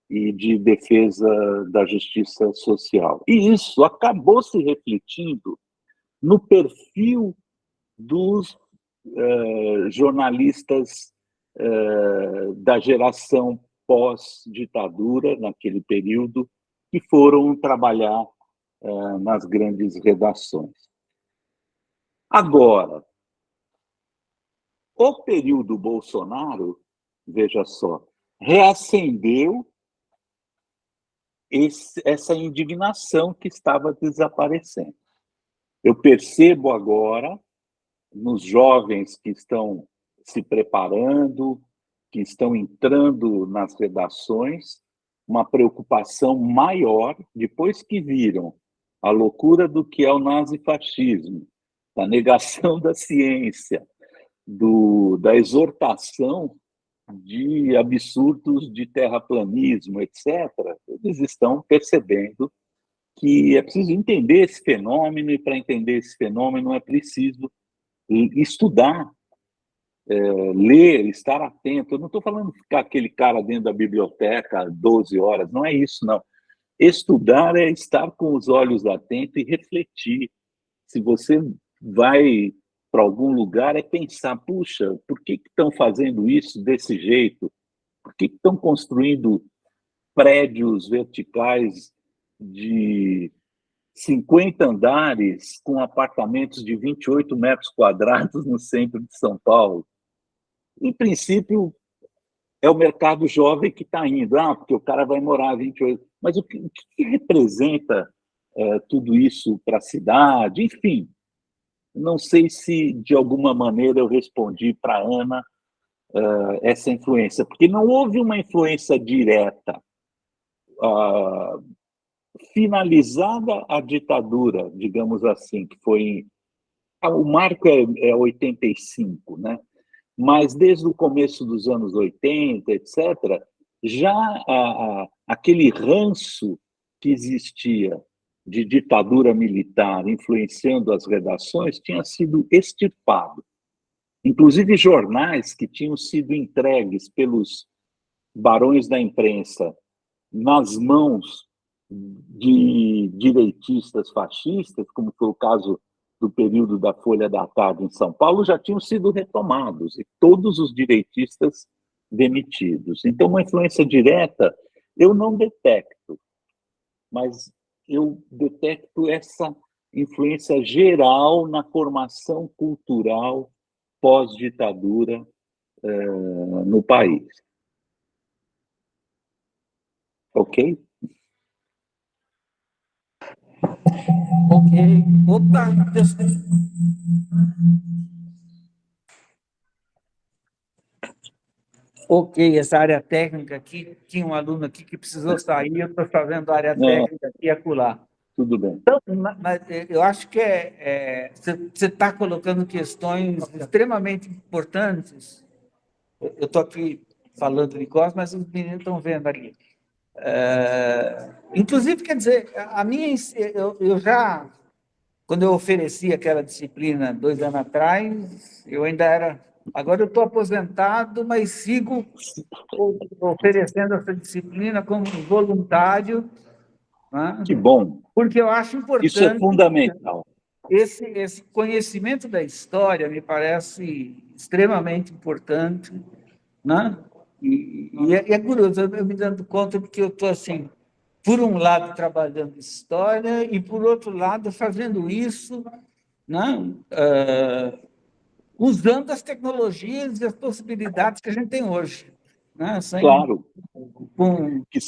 e de defesa da justiça social. E isso acabou se refletindo no perfil dos jornalistas da geração pós-ditadura, naquele período, que foram trabalhar nas grandes redações. Agora, o período Bolsonaro, veja só, reacendeu essa indignação que estava desaparecendo. Eu percebo agora, nos jovens que estão se preparando, que estão entrando nas redações, uma preocupação maior, depois que viram a loucura do que é o nazifascismo, da negação da ciência, da exortação de absurdos de terraplanismo, etc., eles estão percebendo que é preciso entender esse fenômeno, e para entender esse fenômeno é preciso estudar, ler, estar atento. Eu não estou falando de ficar aquele cara dentro da biblioteca 12 horas, não é isso, não. Estudar é estar com os olhos atentos e refletir. Se você vai para algum lugar, é pensar, puxa, por que estão fazendo isso desse jeito? Por que estão construindo prédios verticais de 50 andares com apartamentos de 28 metros quadrados no centro de São Paulo? Em princípio, é o mercado jovem que está indo. Porque o cara vai morar 28. Mas o que representa tudo isso para a cidade? Enfim, não sei se, de alguma maneira, eu respondi para a Ana essa influência, porque não houve uma influência direta. Finalizada a ditadura, digamos assim, que foi... O marco é 85, né? Mas desde o começo dos anos 80, etc., já aquele ranço que existia de ditadura militar influenciando as redações tinha sido extirpado. Inclusive jornais que tinham sido entregues pelos barões da imprensa nas mãos de direitistas fascistas, como foi o caso do período da Folha da Tarde em São Paulo, já tinham sido retomados, e todos os direitistas demitidos. Então, uma influência direta eu não detecto, mas eu detecto essa influência geral na formação cultural pós-ditadura no país. Ok? Ok. Opa! Ok, essa área técnica aqui, tinha um aluno aqui que precisou sair, eu estou fazendo a área técnica aqui e acolá. Tudo bem. Então, mas eu acho que você está colocando questões extremamente importantes. Eu estou aqui falando de costas, mas os meninos estão vendo ali. Inclusive, quer dizer, eu já, quando eu ofereci aquela disciplina 2 anos atrás, eu ainda era... Agora eu estou aposentado, mas sigo oferecendo essa disciplina como voluntário, né? Que bom. Porque eu acho importante... Isso é fundamental. Esse conhecimento da história me parece extremamente importante, né? E é curioso, eu me dando conta de que eu estou, assim, por um lado, trabalhando história e, por outro lado, fazendo isso, né? Usando as tecnologias e as possibilidades que a gente tem hoje. Né? Claro. Que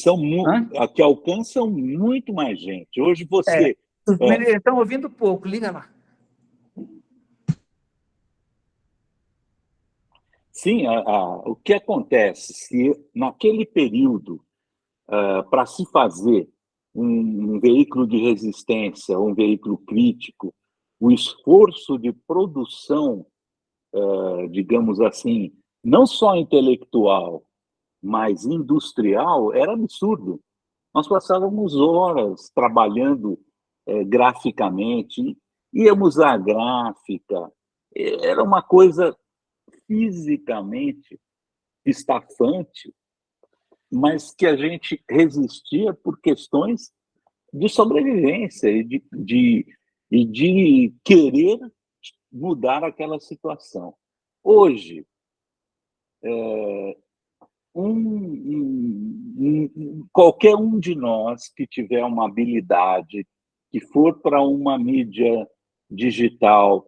que alcançam muito mais gente. Hoje você... Eles estão ouvindo pouco, liga lá. Sim, o que acontece se naquele período, para se fazer um veículo de resistência, um veículo crítico, o esforço de produção, digamos assim, não só intelectual, mas industrial, era absurdo. Nós passávamos horas trabalhando graficamente, íamos à gráfica, era uma coisa fisicamente estafante, mas que a gente resistia por questões de sobrevivência e de querer mudar aquela situação. Hoje, qualquer um de nós que tiver uma habilidade, que for para uma mídia digital,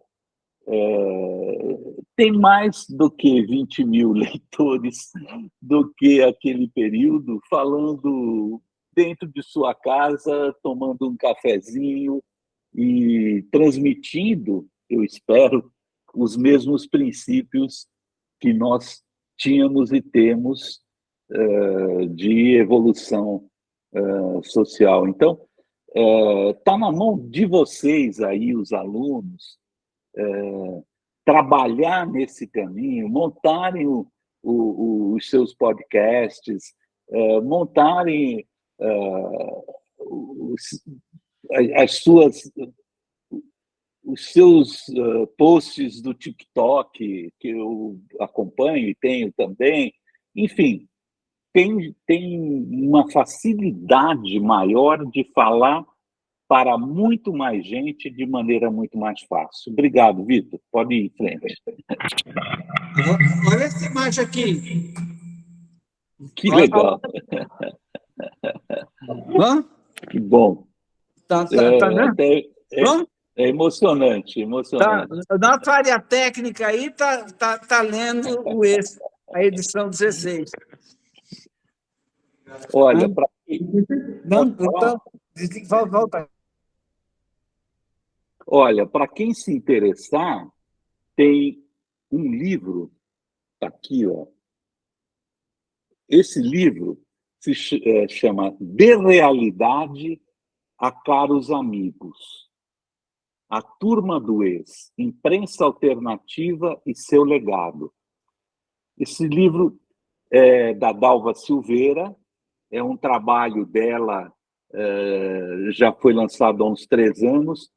tem mais do que 20 mil leitores do que aquele período, falando dentro de sua casa, tomando um cafezinho e transmitindo, eu espero, os mesmos princípios que nós tínhamos e temos de evolução social. Então, está na mão de vocês aí, os alunos, trabalhar nesse caminho, montarem os seus podcasts, montarem as suas, os seus posts do TikTok, que eu acompanho e tenho também. Enfim, tem uma facilidade maior de falar para muito mais gente de maneira muito mais fácil. Obrigado, Vitor. Pode ir em frente. Olha essa imagem aqui. Que legal. Hã? Que bom. Tá vendo? É emocionante, Tá, emocionante. nossa área técnica aí tá lendo a edição 16. Olha, Volta. Olha, para quem se interessar, tem um livro, está aqui, ó. Esse livro se chama De Realidade a Caros Amigos. A Turma do Ex, Imprensa Alternativa e Seu Legado. Esse livro é da Dalva Silveira, é um trabalho dela, já foi lançado há uns 3 anos,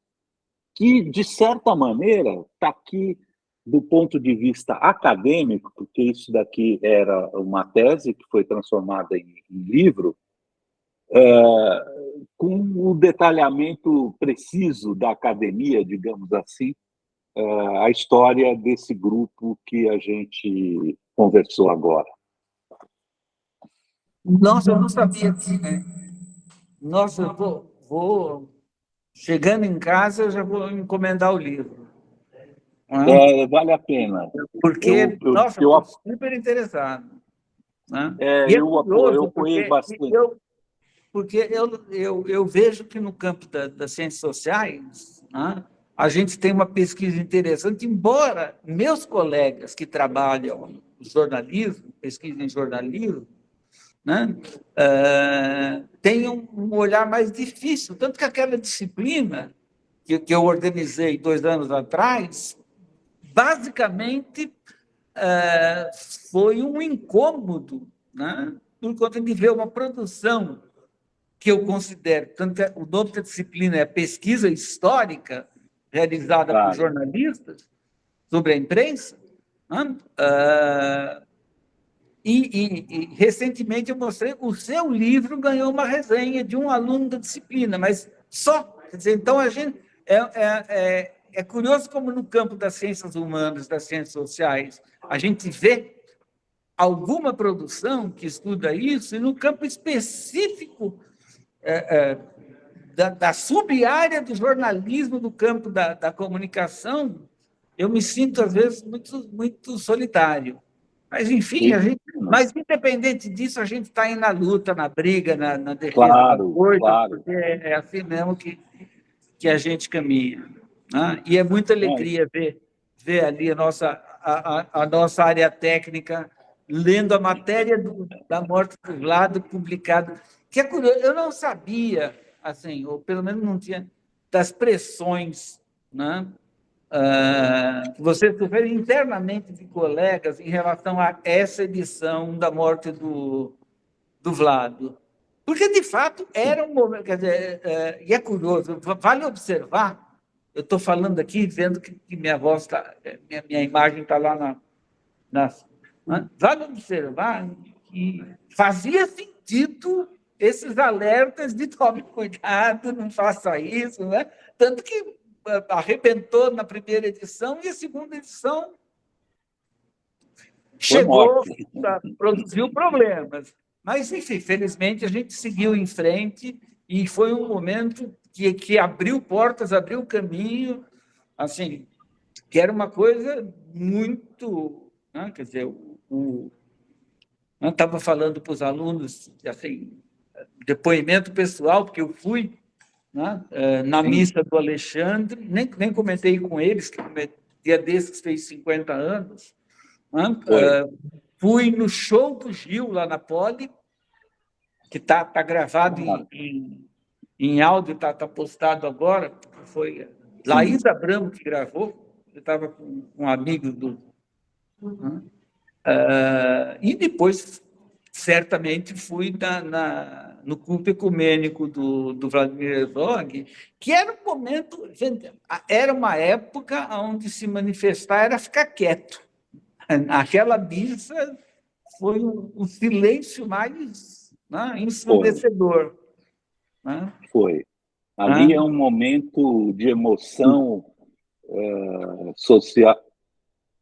que, de certa maneira, está aqui do ponto de vista acadêmico, porque isso daqui era uma tese que foi transformada em livro, com o detalhamento preciso da academia, digamos assim, a história desse grupo que a gente conversou agora. Nossa, eu não sabia disso, né? Nossa, eu vou chegando em casa, eu já vou encomendar o livro. Vale a pena. Porque, nossa, eu estou super interessado. Né? E é eu curioso, apoiei bastante. Porque eu vejo que no campo das ciências sociais, né, a gente tem uma pesquisa interessante, embora meus colegas que trabalham no jornalismo, pesquisa em jornalismo, né, tenham um olhar mais difícil. Tanto que aquela disciplina que eu organizei 2 anos atrás, basicamente foi um incômodo, né, por conta de ver uma produção que eu considero, tanto que o nome da disciplina é pesquisa histórica, realizada por jornalistas sobre a imprensa, né? E recentemente eu mostrei, o seu livro ganhou uma resenha de um aluno da disciplina, mas só. Quer dizer, então, a gente é curioso como no campo das ciências humanas, das ciências sociais, a gente vê alguma produção que estuda isso, e no campo específico da sub-área do jornalismo, do campo da comunicação, eu me sinto, às vezes, muito, muito solitário. Mas, enfim, mas, independente disso, a gente está aí na luta, na briga, na defesa da coisa, porque é assim mesmo que a gente caminha. Né? E é muita alegria ver ali a nossa a nossa área técnica, lendo a matéria da morte do Vlado publicada, que é curioso, eu não sabia, assim, ou pelo menos não tinha, das pressões, né, que vocês sofreram internamente de colegas em relação a essa edição da morte do Vlado. Porque, de fato, era um momento, quer dizer, e é curioso, vale observar, eu estou falando aqui, vendo que minha voz está, minha imagem está lá vale observar que fazia sentido esses alertas de tome cuidado, não faça isso, né? Tanto que arrebentou na primeira edição e a segunda edição chegou, produziu problemas. Mas, enfim, felizmente, a gente seguiu em frente e foi um momento que abriu portas, abriu caminho, assim, que era uma coisa muito... Né? Quer dizer, eu estava falando para os alunos, assim, depoimento pessoal, porque eu fui, né, na missa do Alexandre, nem comentei com eles, que dia desses fez 50 anos, né? Fui no show do Gil, lá na Poli, que está gravado em áudio, está postado agora, foi Laís Abramo que gravou, eu estava com um amigo do... Né? E depois, certamente, fui no culto ecumênico do Vladimir Herzog, que era um momento, era uma época onde se manifestar era ficar quieto. Aquela missa foi um silêncio mais, né, ensurdecedor. Né? Foi. Ali é um momento de emoção social.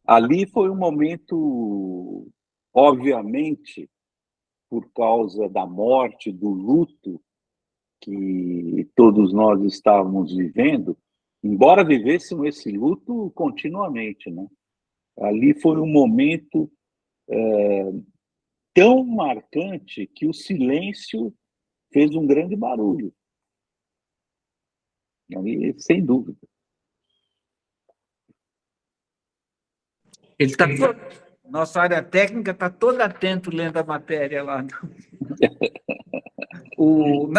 Ali foi um momento, obviamente, por causa da morte, do luto que todos nós estávamos vivendo, embora vivêssemos esse luto continuamente, né? Ali foi um momento tão marcante que o silêncio fez um grande barulho. Ali, sem dúvida. Ele está nossa área técnica está toda atento lendo a matéria lá.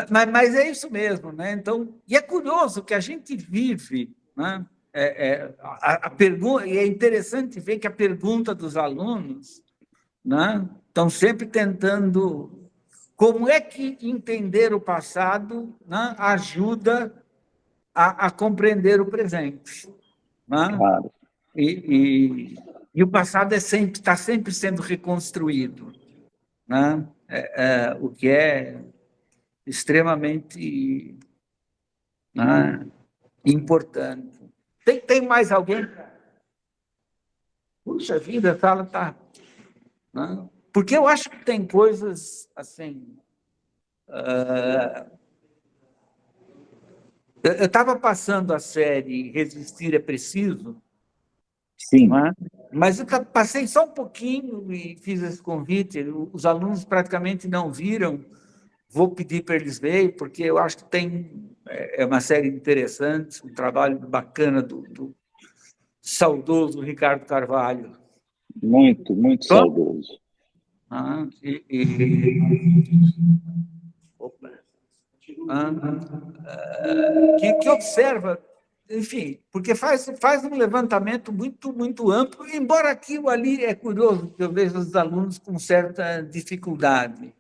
Mas é isso mesmo, né? Então, e é curioso que a gente vive, né? A pergunta, e é interessante ver que a pergunta dos alunos, né, estão sempre tentando como é que entender o passado, né, ajuda a compreender o presente. Né? Claro. E o passado está sempre sendo reconstruído, né? O que é extremamente, né, importante. Tem mais alguém? Puxa vida, a sala está... Né? Porque eu acho que tem coisas assim... eu estava passando a série Resistir é Preciso, Sim. né? Mas eu passei só um pouquinho e fiz esse convite. Os alunos praticamente não viram. Vou pedir para eles verem, porque eu acho que é uma série interessante, um trabalho bacana do saudoso Ricardo Carvalho. Muito, muito saudoso. Que observa, enfim, porque faz um levantamento muito, muito amplo, embora aquilo ali é curioso, que eu vejo os alunos com certa dificuldade.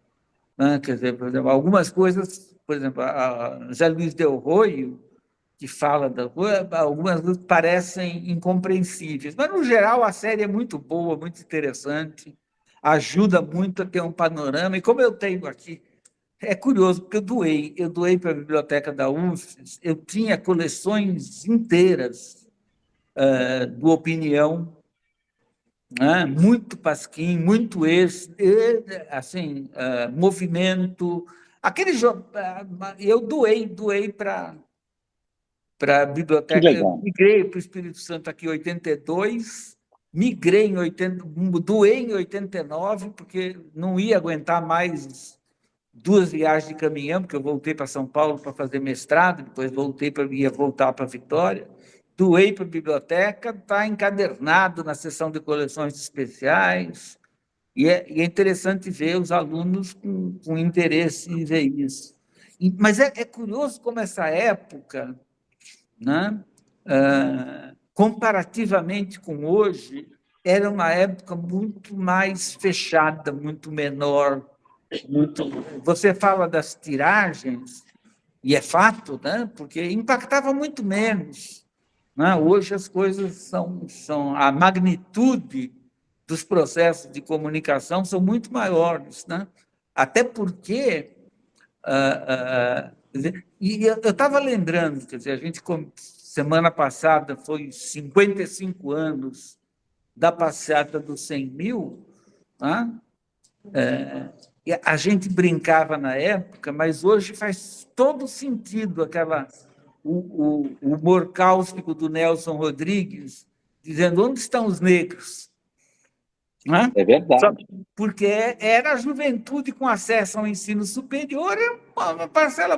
Né? Quer dizer, por exemplo, algumas coisas, por exemplo, a José Luiz Del Roio, que fala da coisa, algumas coisas parecem incompreensíveis, mas, no geral, a série é muito boa, muito interessante, ajuda muito a ter um panorama, e como eu tenho aqui, é curioso, porque eu doei para a biblioteca da UFES, eu tinha coleções inteiras do Opinião, né? Muito Pasquim, muito assim, Movimento, eu doei para a biblioteca, eu migrei para o Espírito Santo aqui em 82, migrei doei em 89, porque não ia aguentar mais 2 viagens de caminhão, porque eu voltei para São Paulo para fazer mestrado, depois ia voltar para Vitória, doei para a biblioteca, está encadernado na seção de coleções especiais, e é interessante ver os alunos com interesse em ver isso. Mas é curioso como essa época, né, comparativamente com hoje, era uma época muito mais fechada, muito menor. Você fala das tiragens, e é fato, né, porque impactava muito menos. Né? Hoje as coisas são a magnitude dos processos de comunicação são muito maiores, né? Até porque e eu estava lembrando, quer dizer, a gente semana passada foi 55 anos da passeata dos 100 mil, né? E a gente brincava na época, mas hoje faz todo sentido o humor cáustico do Nelson Rodrigues, dizendo onde estão os negros? Né? É verdade. Porque era a juventude com acesso ao ensino superior, é uma parcela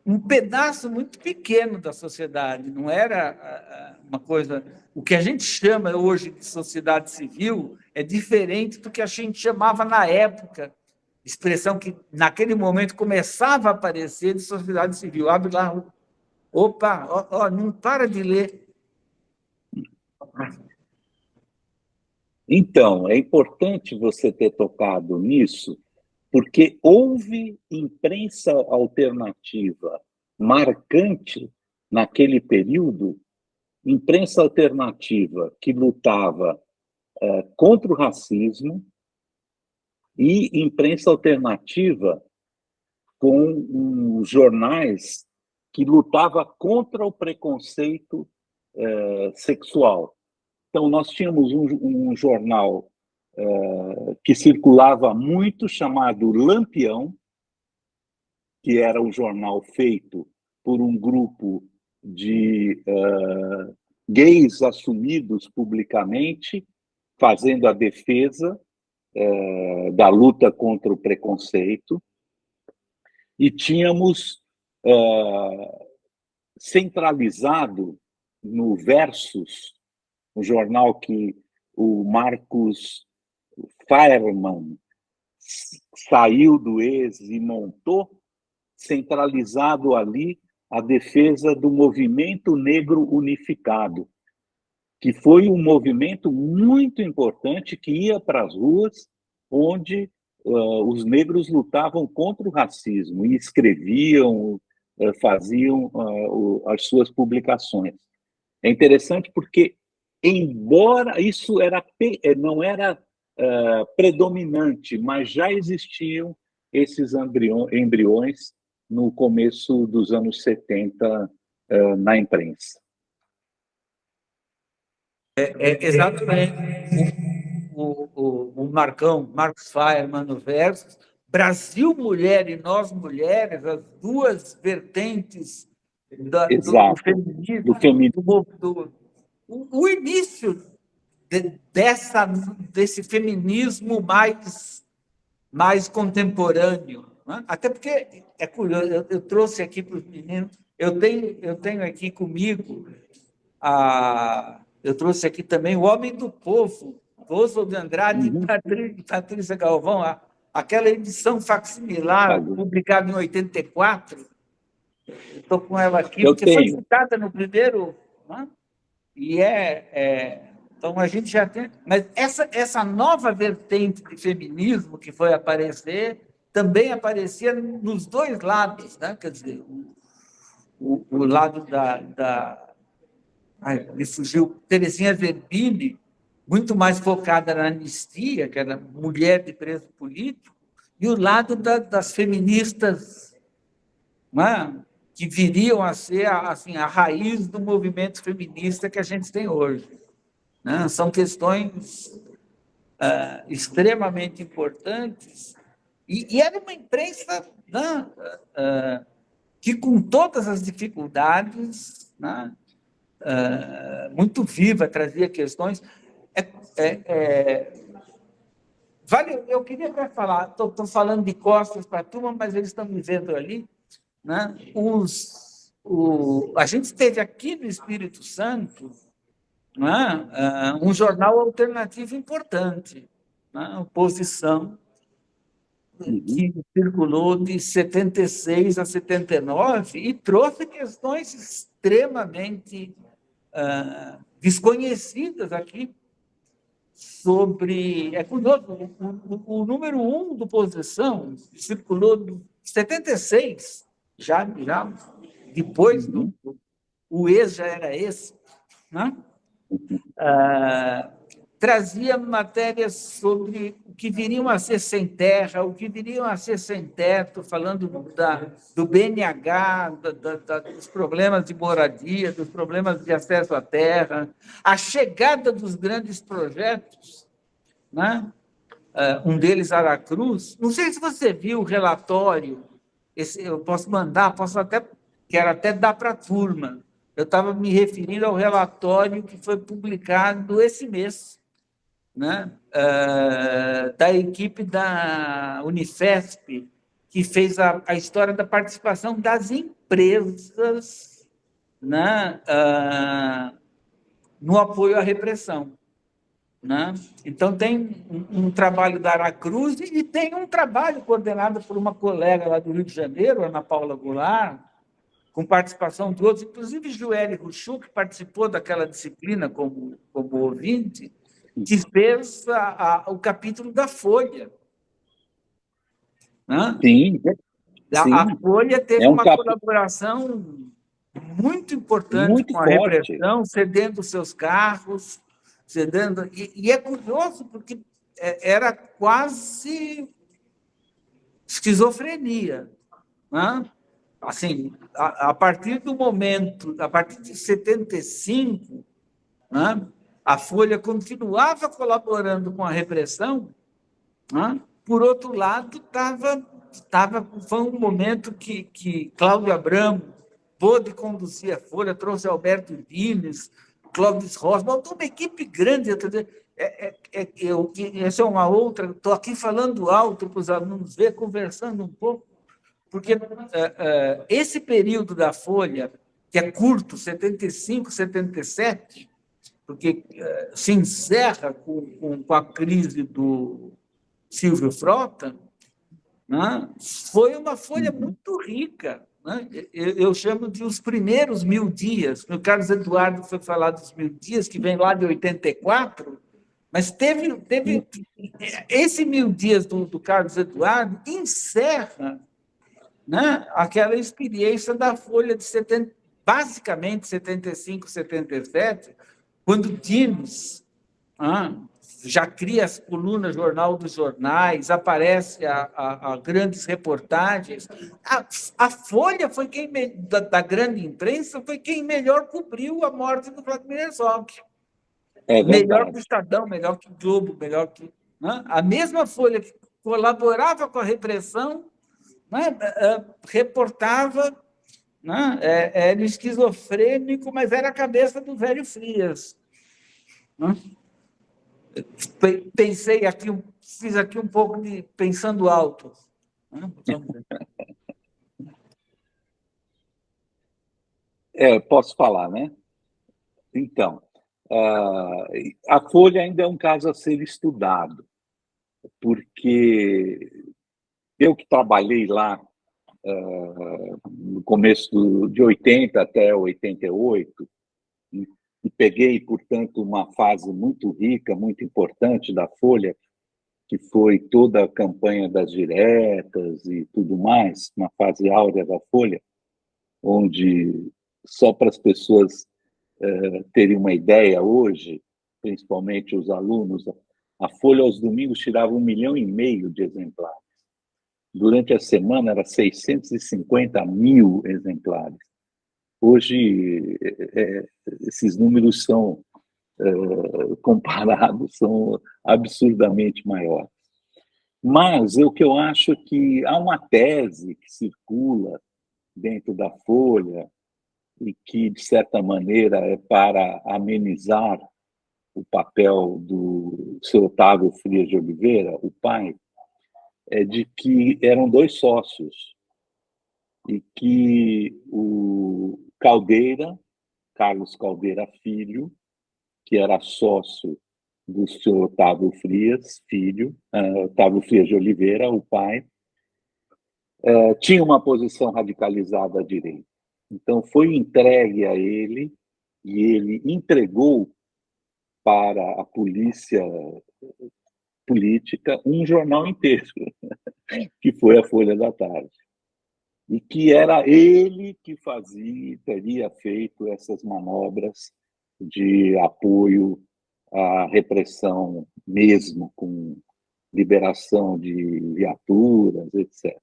um pedaço muito pequeno da sociedade, não era uma coisa. O que a gente chama hoje de sociedade civil é diferente do que a gente chamava na época, expressão que naquele momento começava a aparecer de sociedade civil. Abre lá, opa, não para de ler. Então, é importante você ter tocado nisso, porque houve imprensa alternativa marcante naquele período, imprensa alternativa que lutava contra o racismo e imprensa alternativa com jornais que lutava contra o preconceito sexual. Então, nós tínhamos um jornal que circulava muito, chamado Lampião, que era um jornal feito por um grupo de gays assumidos publicamente, fazendo a defesa da luta contra o preconceito. E tínhamos centralizado no Versus, um jornal que o Marcus Fireman saiu do ex e montou, centralizado ali a defesa do movimento negro unificado, que foi um movimento muito importante que ia para as ruas, onde os negros lutavam contra o racismo e escreviam, faziam as suas publicações. É interessante porque, embora isso não era predominante, mas já existiam esses embriões no começo dos anos 70 na imprensa. Exatamente. O Marcos Fireman no Versus, Brasil Mulher e Nós Mulheres, as duas vertentes do feminismo, o início desse feminismo mais contemporâneo. Né? Até porque, é curioso, eu trouxe aqui para os meninos, eu tenho aqui comigo, eu trouxe aqui também O Homem do Povo, Oswald de Andrade e Patrícia Galvão, aquela edição facsimilar, publicada em 84, estou com ela aqui, porque foi citada no primeiro, né? E então a gente já tem, mas essa nova vertente de feminismo que foi aparecer, também aparecia nos dois lados, né? Quer dizer, o lado me fugiu, Terezinha Zerbini, muito mais focada na anistia, que era mulher de preso político, e o lado das feministas, né? Que viriam a ser assim, a raiz do movimento feminista que a gente tem hoje. Né? São questões extremamente importantes, e era uma imprensa, né? Que, com todas as dificuldades, né? Muito viva, trazia questões. Eu queria até falar, estou falando de costas para a turma, mas eles estão me vendo ali, né? a gente teve aqui no Espírito Santo, né, um jornal alternativo importante, né, Oposição, que circulou de 76 a 79 e trouxe questões extremamente desconhecidas aqui sobre... É curioso, o número 1 do Posição circulou em 76, já depois o ex já era esse, né? Trazia matérias sobre o que viriam a ser sem terra, o que viriam a ser sem teto, falando do BNH, dos problemas de moradia, dos problemas de acesso à terra, a chegada dos grandes projetos, né? Um deles, Aracruz. Não sei se você viu o relatório, eu posso mandar, quero até dar para a turma. Eu estava me referindo ao relatório que foi publicado esse mês, né, da equipe da Unifesp, que fez a história da participação das empresas, né, no apoio à repressão. Né? Então, tem um trabalho da Aracruz e tem um trabalho coordenado por uma colega lá do Rio de Janeiro, Ana Paula Goulart, com participação de outros, inclusive Joelle Ruchu, que participou daquela disciplina como ouvinte, que fez o capítulo da Folha. Né? Sim, A Folha teve uma colaboração muito importante muito com a forte. repressão, cedendo seus carros, cedendo... E é curioso, porque era quase esquizofrenia. Né? Assim, a partir do momento, a partir de 75, né, a Folha continuava colaborando com a repressão, né? Por outro lado, foi um momento que Cláudio Abramo pôde conduzir a Folha, trouxe Alberto Dines, Clóvis Rosa, montou uma equipe grande. Quer dizer, essa é uma outra, estou aqui falando alto para os alunos ver, conversando um pouco, porque esse período da Folha, que é curto, 75, 77, porque se encerra com a crise do Silvio Frota, né? Foi uma Folha muito rica. Né? Eu chamo de os primeiros 1000 dias. O Carlos Eduardo foi falar dos 1000 dias, que vem lá de 84, mas teve esse 1000 dias do Carlos Eduardo encerra, né, aquela experiência da Folha de basicamente 75, 77, quando Dines já cria as colunas Jornal dos Jornais, aparece a grandes reportagens. A Folha foi da grande imprensa, foi quem melhor cobriu a morte do Vladimir Herzog. Melhor que o Estadão, melhor que o Globo, melhor que... Né? A mesma Folha que colaborava com a repressão, né, reportava, né, era esquizofrênico, mas era a cabeça do velho Frias. Né? Pensei aqui, fiz aqui um pouco de pensando alto. Né? Posso falar, né? Então, a Folha ainda é um caso a ser estudado, porque eu que trabalhei lá no começo de 80 até 88, e peguei, portanto, uma fase muito rica, muito importante da Folha, que foi toda a campanha das diretas e tudo mais, uma fase áurea da Folha, onde, só para as pessoas terem uma ideia hoje, principalmente os alunos, a Folha aos domingos tirava 1,5 milhão de exemplares. Durante a semana era 650 mil exemplares. Hoje, esses números são, comparados, são absurdamente maiores. Mas o que eu acho é que há uma tese que circula dentro da Folha e que, de certa maneira, é para amenizar o papel do seu Otávio Frias de Oliveira, o pai, é de que eram 2 sócios e que o Caldeira, Carlos Caldeira Filho, que era sócio do senhor Otávio Frias Filho, Otávio Frias de Oliveira, o pai, tinha uma posição radicalizada à direita. Então, foi entregue a ele, e ele entregou para a polícia política um jornal inteiro, que foi a Folha da Tarde. E que era ele que teria feito essas manobras de apoio à repressão, mesmo com liberação de viaturas, etc.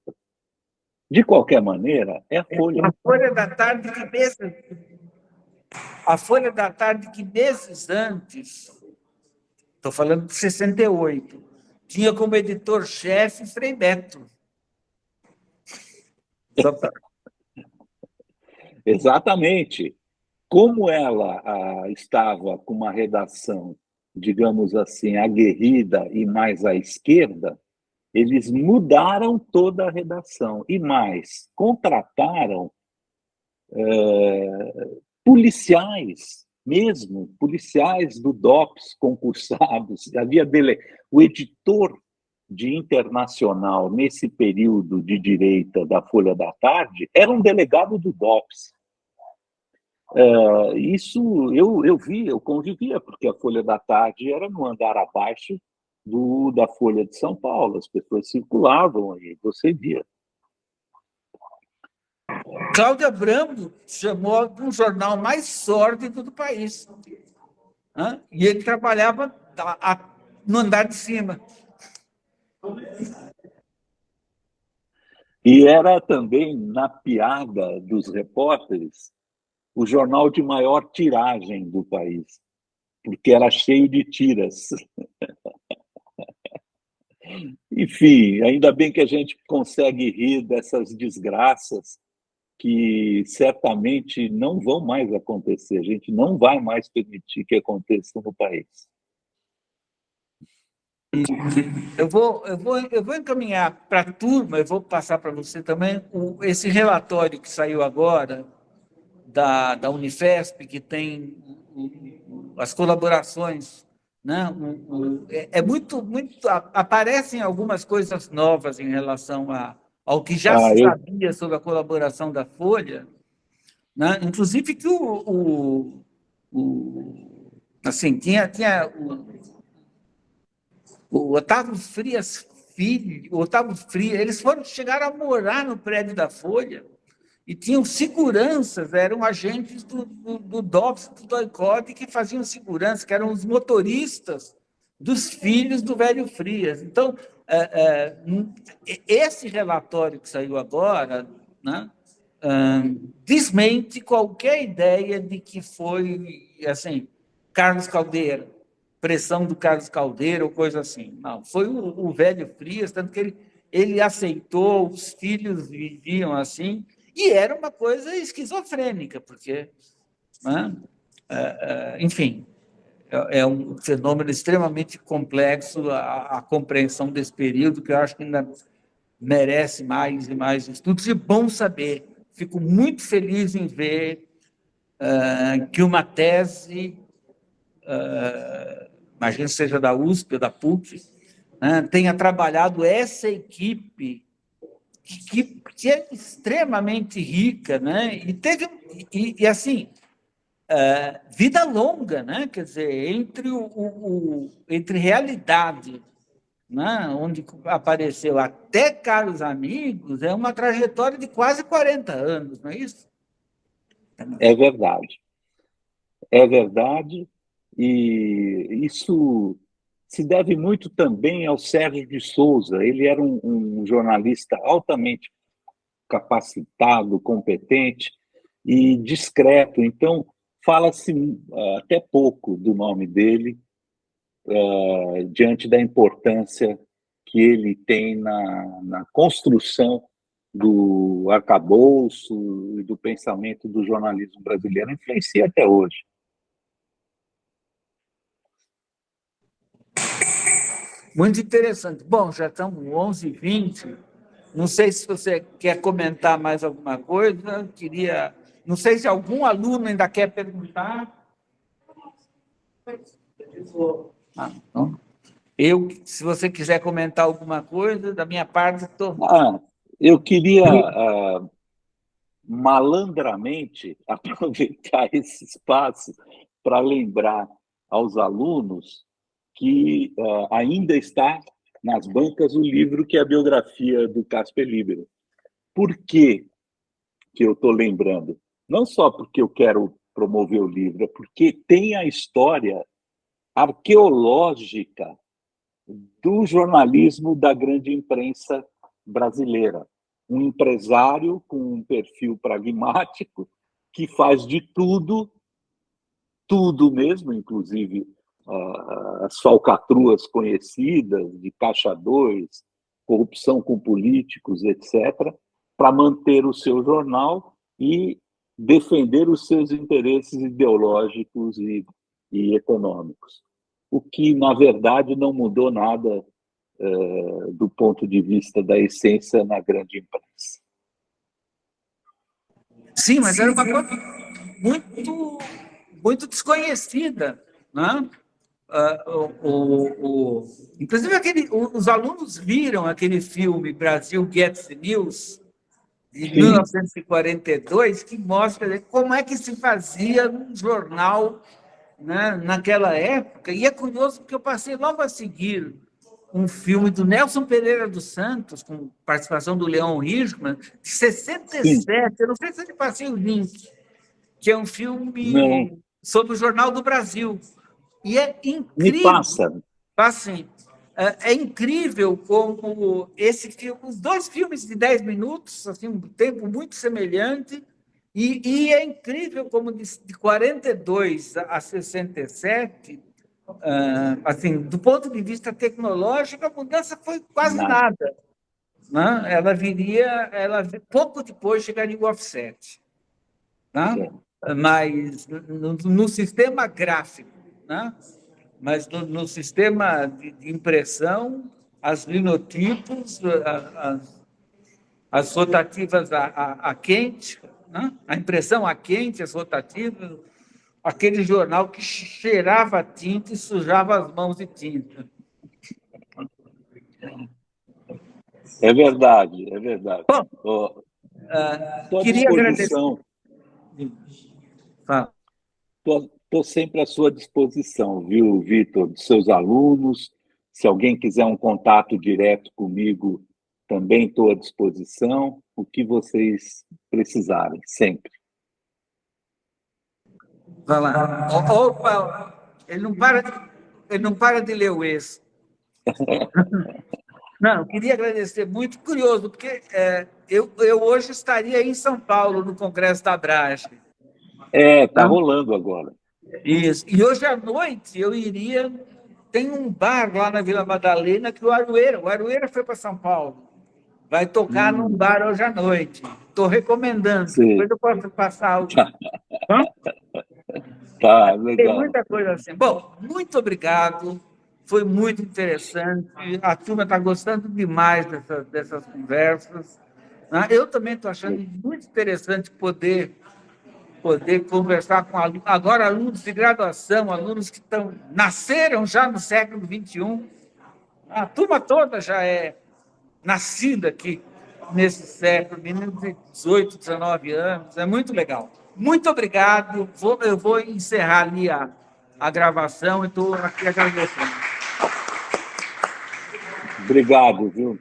De qualquer maneira, é a Folha. A Folha da Tarde que meses antes, estou falando de 68, tinha como editor-chefe Frei Beto. Exatamente. Como ela estava com uma redação, digamos assim, aguerrida e mais à esquerda, eles mudaram toda a redação. E mais, contrataram policiais mesmo, policiais do DOPS concursados. O editor de Internacional, nesse período de direita da Folha da Tarde, era um delegado do DOPS. Isso eu convivia, porque a Folha da Tarde era no andar abaixo da Folha de São Paulo, as pessoas circulavam e você via. Cláudio Abramo chamou um jornal mais sórdido do país. E ele trabalhava no andar de cima. E era também, na piada dos repórteres, o jornal de maior tiragem do país, porque era cheio de tiras. Enfim, ainda bem que a gente consegue rir dessas desgraças que certamente não vão mais acontecer. A gente não vai mais permitir que aconteçam no país. Eu vou encaminhar para a turma, eu vou passar para você também esse relatório que saiu agora da Unifesp, que tem as colaborações, né? Aparecem algumas coisas novas em relação ao que já se sabia sobre a colaboração da Folha, né? Inclusive que assim, tinha o Otávio Frias Filho, eles chegaram a morar no prédio da Folha e tinham seguranças, eram agentes do DOPS, do DOI-CODE, que faziam segurança, que eram os motoristas dos filhos do velho Frias. Então, esse relatório que saiu agora, né, desmente qualquer ideia de que foi assim, Carlos Caldeira, pressão do Carlos Caldeira ou coisa assim. Não, foi o velho Frias, tanto que ele aceitou, os filhos viviam assim, e era uma coisa esquizofrênica, porque, né, enfim, é um fenômeno extremamente complexo a compreensão desse período, que eu acho que ainda merece mais e mais estudos, e bom saber. Fico muito feliz em ver que uma tese, imagino que seja da USP ou da PUC, né, tenha trabalhado essa equipe que é extremamente rica, né? E teve assim, vida longa, né? Quer dizer, entre realidade, né, onde apareceu até Caros Amigos, é uma trajetória de quase 40 anos, não é isso? É verdade. É verdade, e isso se deve muito também ao Sérgio de Souza. Ele era um jornalista altamente capacitado, competente e discreto. Então, fala-se até pouco do nome dele, diante da importância que ele tem na construção do arcabouço e do pensamento do jornalismo brasileiro. Influencia até hoje. Muito interessante. Bom, já estamos 11h20. Não sei se você quer comentar mais alguma coisa. Queria Não sei se algum aluno ainda quer perguntar. Então, se você quiser comentar alguma coisa, da minha parte, estou... Eu queria malandramente aproveitar esse espaço para lembrar aos alunos que ainda está nas bancas o livro que é a biografia do Casper Líbero. Por que eu estou lembrando? Não só porque eu quero promover o livro, é porque tem a história arqueológica do jornalismo da grande imprensa brasileira. Um empresário com um perfil pragmático que faz de tudo mesmo, inclusive as falcatruas conhecidas de Caixa 2, corrupção com políticos, etc., para manter o seu jornal e defender os seus interesses ideológicos e econômicos. O que, na verdade, não mudou nada do ponto de vista da essência na grande imprensa. Sim, mas era uma coisa muito desconhecida, né? Inclusive, os alunos viram aquele filme Brasil Gets the News, de 1942, que mostra como é que se fazia um jornal, né, naquela época. E é curioso porque eu passei logo a seguir um filme do Nelson Pereira dos Santos, com participação do Leon Hirschman, de 67, eu não sei se eu passei o link, que é um filme sobre o Jornal do Brasil. E é incrível. Me passa. Assim, é incrível como esse filme, os dois filmes de 10 minutos, assim, um tempo muito semelhante, e é incrível como de 42 a 67, assim, do ponto de vista tecnológico, a mudança foi quase nada. Né? Pouco depois chegaria o offset. Né? Mas no sistema gráfico, né? Mas no sistema de impressão, as linotipos, as rotativas a quente, né? A impressão a quente, as rotativas, aquele jornal que cheirava a tinta e sujava as mãos de tinta. É verdade, é verdade. Bom, queria agradecer. Estou sempre à sua disposição, viu, Vitor? Dos seus alunos. Se alguém quiser um contato direto comigo, também estou à disposição. O que vocês precisarem, sempre. Vai lá. Opa, ele não para de ler o ex. Não, eu queria agradecer muito. Curioso, porque eu hoje estaria em São Paulo, no Congresso da Abrage. Está rolando agora. Isso. E hoje à noite eu iria... Tem um bar lá na Vila Madalena que o Arueira foi para São Paulo. Vai tocar num bar hoje à noite. Estou recomendando. Sim. Depois eu posso passar algo. Tá, legal. Tem muita coisa assim. Bom, muito obrigado. Foi muito interessante. A turma está gostando demais dessas conversas. Eu também estou achando muito interessante poder conversar com alunos, agora alunos de graduação, alunos que nasceram já no século XXI. A turma toda já é nascida aqui nesse século, meninos de 18, 19 anos. É muito legal. Muito obrigado. Eu vou encerrar ali a gravação e estou aqui agradecendo. Obrigado, viu?